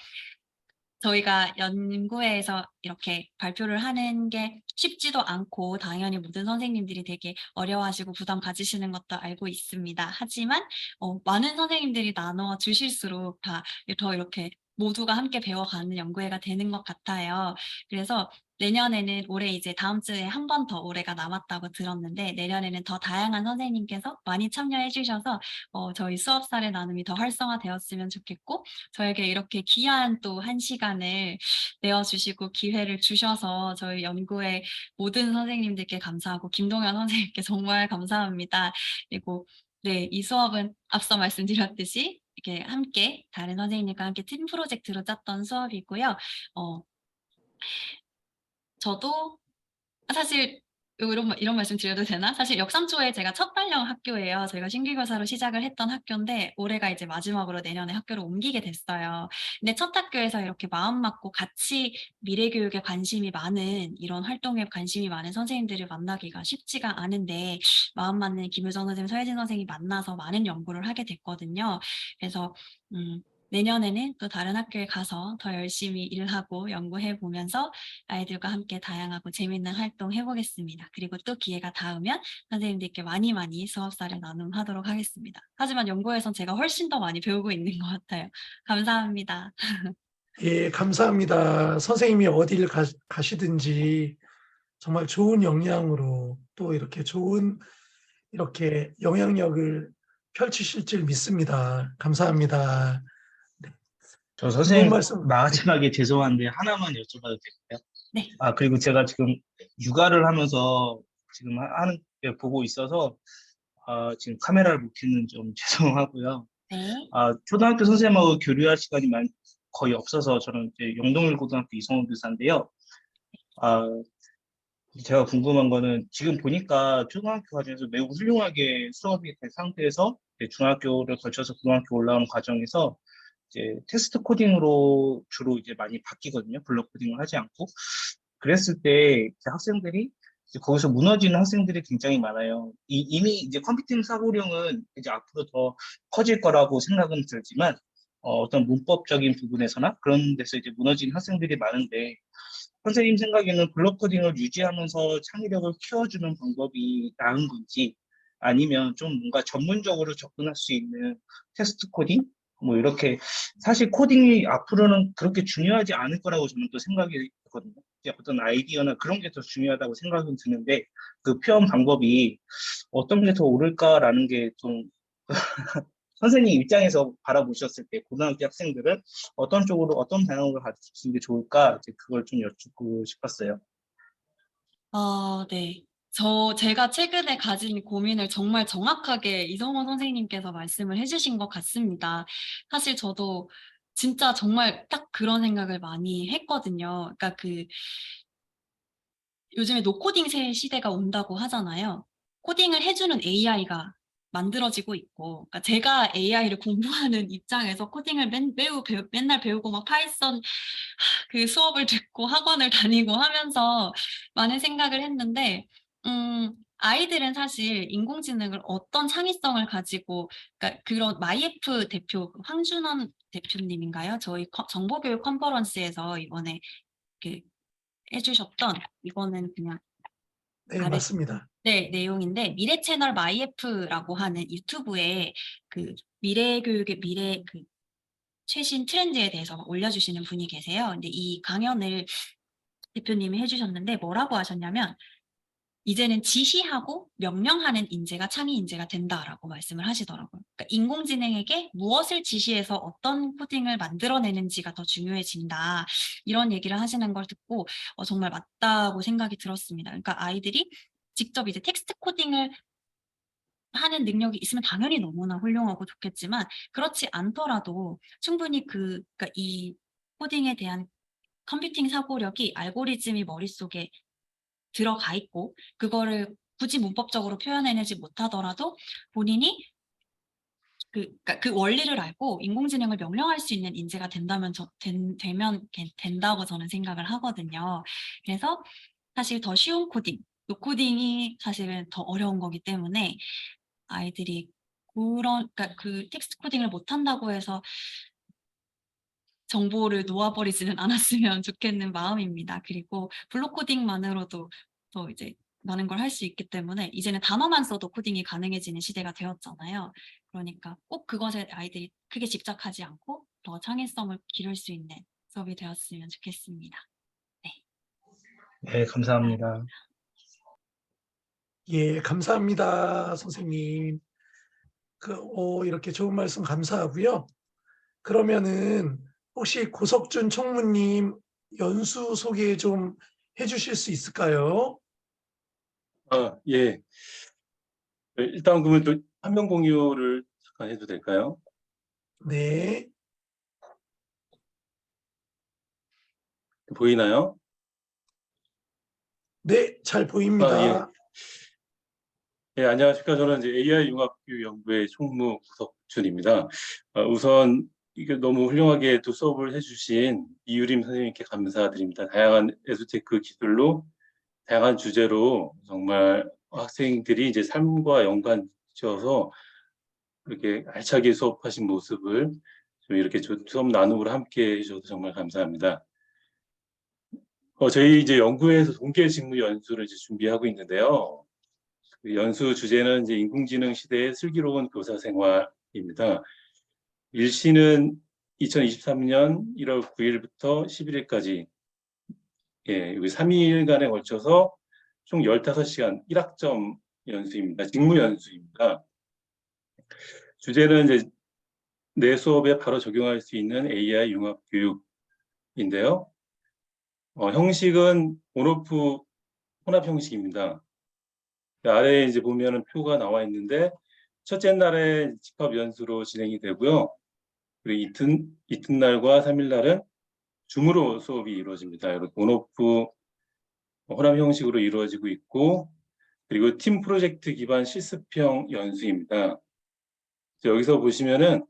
저희가 연구회에서 이렇게 발표를 하는 게 쉽지도 않고, 당연히 모든 선생님들이 되게 어려워하시고 부담 가지시는 것도 알고 있습니다. 하지만 많은 선생님들이 나눠 주실수록 더 이렇게 모두가 함께 배워가는 연구회가 되는 것 같아요. 그래서 내년에는, 올해 이제 다음 주에 한 번 더 올해가 남았다고 들었는데, 내년에는 더 다양한 선생님께서 많이 참여해 주셔서 저희 수업 사례 나눔이 더 활성화되었으면 좋겠고, 저에게 이렇게 귀한 또 한 시간을 내어 주시고 기회를 주셔서 저희 연구의 모든 선생님들께 감사하고, 김동현 선생님께 정말 감사합니다. 그리고 네, 이 수업은 앞서 말씀드렸듯이 이렇게 함께 다른 선생님과 함께 팀 프로젝트로 짰던 수업이고요. 저도 사실 이런 말씀 드려도 되나? 사실 역삼초에 제가 첫 발령 학교예요. 저희가 신규교사로 시작을 했던 학교인데, 올해가 이제 마지막으로 내년에 학교를 옮기게 됐어요. 근데 첫 학교에서 이렇게 마음 맞고 같이 미래 교육에 관심이 많은, 이런 활동에 관심이 많은 선생님들을 만나기가 쉽지가 않은데, 마음 맞는 김유정 선생님, 서혜진 선생님이 만나서 많은 연구를 하게 됐거든요. 그래서 내년에는 또 다른 학교에 가서 더 열심히 일하고 연구해 보면서 아이들과 함께 다양하고 재밌는 활동 해보겠습니다. 그리고 또 기회가 닿으면 선생님들께 많이 수업사를 나눔하도록 하겠습니다. 하지만 연구에선 제가 훨씬 더 많이 배우고 있는 것 같아요. 감사합니다. 예, 감사합니다. 선생님이 어디를 가시든지 정말 좋은 역량으로 또 이렇게 좋은 이렇게 영향력을 펼치실 줄 믿습니다. 감사합니다. 저 좋은 선생님 말씀. 마지막에 죄송한데 하나만 여쭤봐도 될까요? 네. 그리고 제가 지금 육아를 하면서 지금 하는 게 보고 있어서 지금 카메라를 못 켜는 좀 죄송하고요. 네. 초등학교 선생님하고 교류할 시간이 거의 없어서 저는 이제 영동일 고등학교 이성훈 교사인데요. 제가 궁금한 거는 지금 보니까 초등학교 과정에서 매우 훌륭하게 수업이 된 상태에서 이제 중학교를 거쳐서 고등학교 올라오는 과정에서 이제 테스트 코딩으로 주로 이제 많이 바뀌거든요. 블록 코딩을 하지 않고. 그랬을 때 이제 학생들이 이제 거기서 무너지는 학생들이 굉장히 많아요. 이미 이제 컴퓨팅 사고력은 이제 앞으로 더 커질 거라고 생각은 들지만 어떤 문법적인 부분에서나 그런 데서 이제 무너지는 학생들이 많은데, 선생님 생각에는 블록 코딩을 유지하면서 창의력을 키워주는 방법이 나은 건지, 아니면 좀 뭔가 전문적으로 접근할 수 있는 테스트 코딩? 뭐 이렇게, 사실 코딩이 앞으로는 그렇게 중요하지 않을 거라고 저는 또 생각이 들거든요. 이제 어떤 아이디어나 그런 게 더 중요하다고 생각은 드는데, 그 표현 방법이 어떤 게 더 옳을까라는 게 좀 선생님 입장에서 바라보셨을 때 고등학교 학생들은 어떤 쪽으로, 어떤 방향으로 가르치는 게 좋을까, 이제 그걸 좀 여쭙고 싶었어요. 네. 제가 최근에 가진 고민을 정말 정확하게 이성원 선생님께서 말씀을 해주신 것 같습니다. 사실 저도 진짜 정말 딱 그런 생각을 많이 했거든요. 그러니까 요즘에 노코딩 시대가 온다고 하잖아요. 코딩을 해주는 AI가 만들어지고 있고, 그러니까 제가 AI를 공부하는 입장에서 코딩을 맨날 배우고 막 파이썬 그 수업을 듣고 학원을 다니고 하면서 많은 생각을 했는데, 아이들은 사실 인공지능을 어떤 창의성을 가지고, 그러니까 그런 마이애프 대표, 황준원 대표님인가요? 저희 정보교육 컨퍼런스에서 이번에 그 해주셨던, 이거는 그냥 네, 맞습니다. 네, 내용인데, 미래 채널 마이애프라고 하는 유튜브에 미래 교육의 최신 트렌드에 대해서 막 올려주시는 분이 계세요. 근데 이 강연을 대표님이 해주셨는데 뭐라고 하셨냐면, 이제는 지시하고 명령하는 인재가 창의 인재가 된다라고 말씀을 하시더라고요. 그러니까 인공지능에게 무엇을 지시해서 어떤 코딩을 만들어내는지가 더 중요해진다. 이런 얘기를 하시는 걸 듣고 정말 맞다고 생각이 들었습니다. 그러니까 아이들이 직접 이제 텍스트 코딩을 하는 능력이 있으면 당연히 너무나 훌륭하고 좋겠지만, 그렇지 않더라도 충분히 그러니까 이 코딩에 대한 컴퓨팅 사고력이, 알고리즘이 머릿속에 들어가 있고, 그거를 굳이 문법적으로 표현해내지 못하더라도 본인이 그러니까 그 원리를 알고 인공지능을 명령할 수 있는 인재가 된다면 된다고 저는 생각을 하거든요. 그래서 사실 더 쉬운 코딩, 노 코딩이 사실은 더 어려운 거기 때문에 아이들이 그러니까 그 텍스트 코딩을 못한다고 해서 정보를 놓아버리지는 않았으면 좋겠는 마음입니다. 그리고 블록 코딩만으로도 또 이제 많은 걸 할 수 있기 때문에 이제는 단어만 써도 코딩이 가능해지는 시대가 되었잖아요. 그러니까 꼭 그것에 아이들이 크게 집착하지 않고 더 창의성을 기를 수 있는 수업이 되었으면 좋겠습니다. 네, 감사합니다. 예, 감사합니다, 선생님. 이렇게 좋은 말씀 감사하고요. 그러면은 혹시 고석준 총무님 연수 소개 좀 해주실 수 있을까요? 예. 일단 그러면 또 화면 공유를 잠깐 해도 될까요? 네, 보이나요? 네, 잘 보입니다. 예, 안녕하십니까. 저는 이제 AI 융합교육연구의 총무 고석준입니다. 우선 이게 너무 훌륭하게 또 수업을 해주신 이유림 선생님께 감사드립니다. 다양한 에듀테크 기술로 다양한 주제로 정말 학생들이 이제 삶과 연관지어서 이렇게 알차게 수업하신 모습을 좀 이렇게 수업 나눔으로 함께 해주셔서 정말 감사합니다. 저희 이제 연구회에서 동계 직무 연수를 이제 준비하고 있는데요. 그 연수 주제는 이제 인공지능 시대의 슬기로운 교사 생활입니다. 일시는 2023년 1월 9일부터 11일까지 여기 3일간에 걸쳐서 총 15시간 1학점 연수입니다. 직무 연수입니다. 주제는 이제 내 수업에 바로 적용할 수 있는 AI 융합 교육인데요. 형식은 온오프 혼합 형식입니다. 아래에 이제 보면은 표가 나와 있는데 첫째 날에 집합 연수로 진행이 되고요. 그리고 이튿날과 3일날은 줌으로 수업이 이루어집니다. 이렇게 온오프 혼합 형식으로 이루어지고 있고, 그리고 팀 프로젝트 기반 실습형 연수입니다. 여기서 보시면은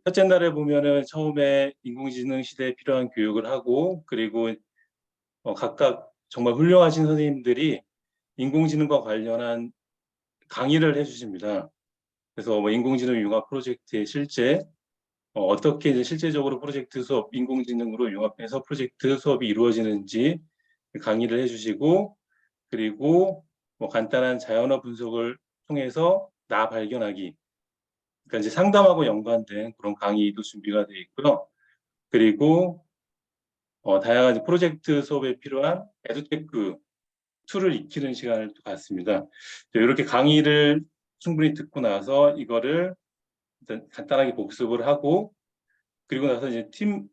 첫째 날에 보면은 처음에 인공지능 시대에 필요한 교육을 하고, 그리고 각각 정말 훌륭하신 선생님들이 인공지능과 관련한 강의를 해주십니다. 그래서 뭐 인공지능 융합 프로젝트의 실제 어떻게 이제 실제적으로 프로젝트 수업 인공지능으로 융합해서 프로젝트 수업이 이루어지는지 강의를 해주시고, 그리고 뭐 간단한 자연어 분석을 통해서 나 발견하기, 그러니까 이제 상담하고 연관된 그런 강의도 준비가 되어 있고요. 그리고 다양한 프로젝트 수업에 필요한 에듀테크 툴을 익히는 시간을 또 갖습니다. 이렇게 강의를 충분히 듣고 나서 이거를 일단 간단하게 복습을 하고, 그리고 나서 이제 팀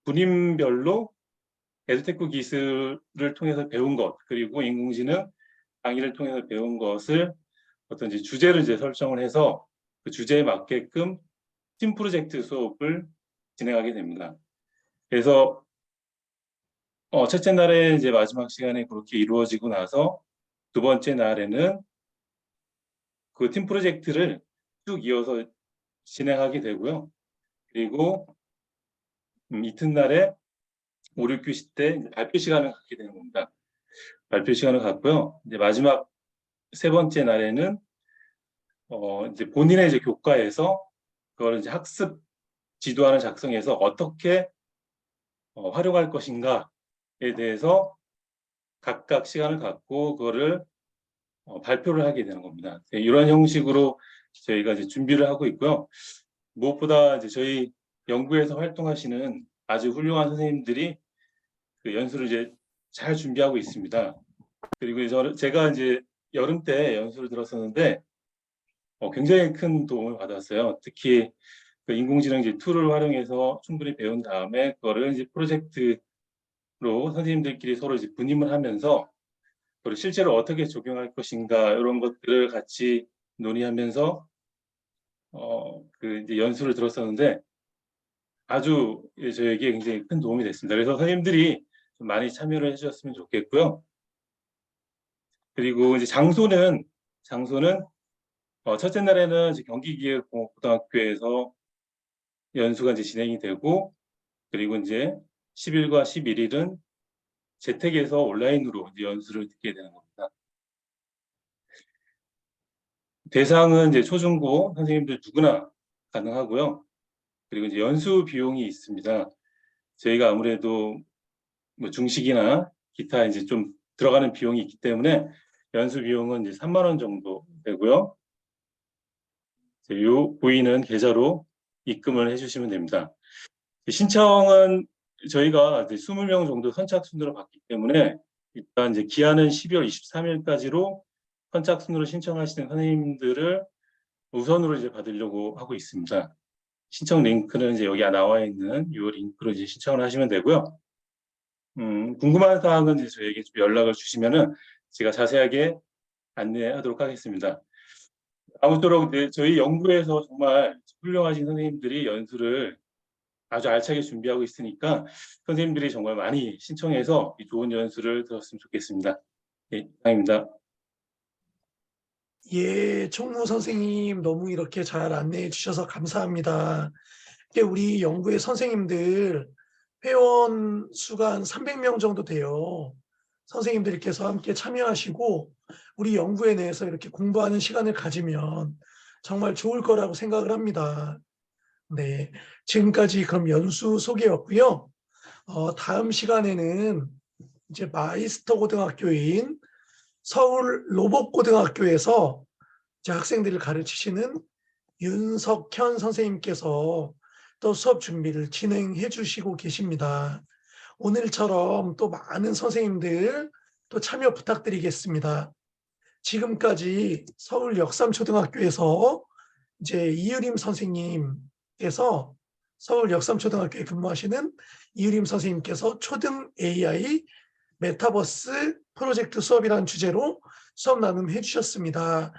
분임별로 에듀테크 기술을 통해서 배운 것, 그리고 인공지능 강의를 통해서 배운 것을 어떤 이제 주제를 이제 설정을 해서 그 주제에 맞게끔 팀 프로젝트 수업을 진행하게 됩니다. 그래서 첫째 날에 이제 마지막 시간에 그렇게 이루어지고 나서 두 번째 날에는 그 팀 프로젝트를 쭉 이어서 진행하게 되고요. 그리고 이튿날에 5, 6교시 때 이제 발표 시간을 갖게 되는 겁니다. 발표 시간을 갖고요. 이제 마지막 세 번째 날에는 이제 본인의 이제 교과에서 그걸 이제 학습 지도안을 작성해서 어떻게 활용할 것인가에 대해서 각각 시간을 갖고 그거를 발표를 하게 되는 겁니다. 이런 형식으로 저희가 이제 준비를 하고 있고요. 무엇보다 이제 저희 연구에서 활동하시는 아주 훌륭한 선생님들이 그 연수를 이제 잘 준비하고 있습니다. 그리고 제가 이제 여름 때 연수를 들었었는데 굉장히 큰 도움을 받았어요. 특히 그 인공지능 이제 툴을 활용해서 충분히 배운 다음에 그거를 이제 프로젝트로 선생님들끼리 서로 이제 분임을 하면서 그리고 실제로 어떻게 적용할 것인가 이런 것들을 같이 논의하면서 그 이제 연수를 들었었는데 아주 저에게 굉장히 큰 도움이 됐습니다. 그래서 선생님들이 좀 많이 참여를 해주셨으면 좋겠고요. 그리고 이제 장소는 첫째 날에는 이제 경기기획공업고등학교에서 연수가 이제 진행이 되고, 그리고 이제 10일과 11일은 재택에서 온라인으로 이제 연수를 듣게 되는 겁니다. 대상은 이제 초중고 선생님들 누구나 가능하고요. 그리고 이제 연수 비용이 있습니다. 저희가 아무래도 뭐 중식이나 기타 이제 좀 들어가는 비용이 있기 때문에 연수 비용은 이제 3만 원 정도 되고요. 요 보이는 계좌로 입금을 해주시면 됩니다. 신청은 저희가 이제 20명 정도 선착순으로 받기 때문에 일단 이제 기한은 12월 23일까지로 선착순으로 신청하시는 선생님들을 우선으로 이제 받으려고 하고 있습니다. 신청 링크는 이제 여기 나와 있는 이 링크로 이제 신청을 하시면 되고요. 궁금한 사항은 이제 저희에게 좀 연락을 주시면은 제가 자세하게 안내하도록 하겠습니다. 아무쪼록 이제 저희 연구에서 정말 훌륭하신 선생님들이 연수를 아주 알차게 준비하고 있으니까 선생님들이 정말 많이 신청해서 이 좋은 연수를 들었으면 좋겠습니다. 예, 이상입니다. 예, 총무 선생님 너무 이렇게 잘 안내해 주셔서 감사합니다. 이게 우리 연구의 선생님들 회원 수가 한 300명 정도 돼요. 선생님들께서 함께 참여하시고 우리 연구회 내에서 이렇게 공부하는 시간을 가지면 정말 좋을 거라고 생각을 합니다. 네, 지금까지 그럼 연수 소개였고요. 다음 시간에는 이제 마이스터 고등학교인 서울 로봇고등학교에서 이제 학생들을 가르치시는 윤석현 선생님께서 또 수업 준비를 진행해 주시고 계십니다. 오늘처럼 또 많은 선생님들 또 참여 부탁드리겠습니다. 지금까지 서울 역삼초등학교에서 이제 이유림 선생님께서 서울 역삼초등학교에 근무하시는 이유림 선생님께서 초등 AI 메타버스 프로젝트 수업이라는 주제로 수업 나눔해 주셨습니다.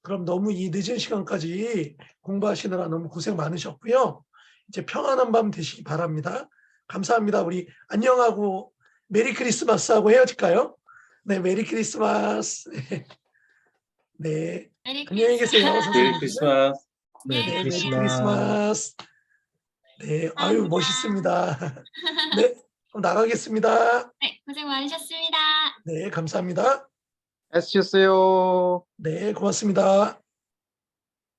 그럼 너무 이 늦은 시간까지 공부하시느라 너무 고생 많으셨고요. 이제 평안한 밤 되시기 바랍니다. 감사합니다. 우리 안녕하고 메리 크리스마스 하고 헤어질까요? 네, 메리 크리스마스. 네, 메리 안녕히 계세요, 크리스마스. 선생님. 메리 크리스마스. 안녕히 네, 메리 계세요. 크리스마스. 네, 아유 멋있습니다. 네, 그럼 나가겠습니다. 네, 고생 많으셨습니다. 네, 감사합니다. 애쓰셨어요. 네, 고맙습니다.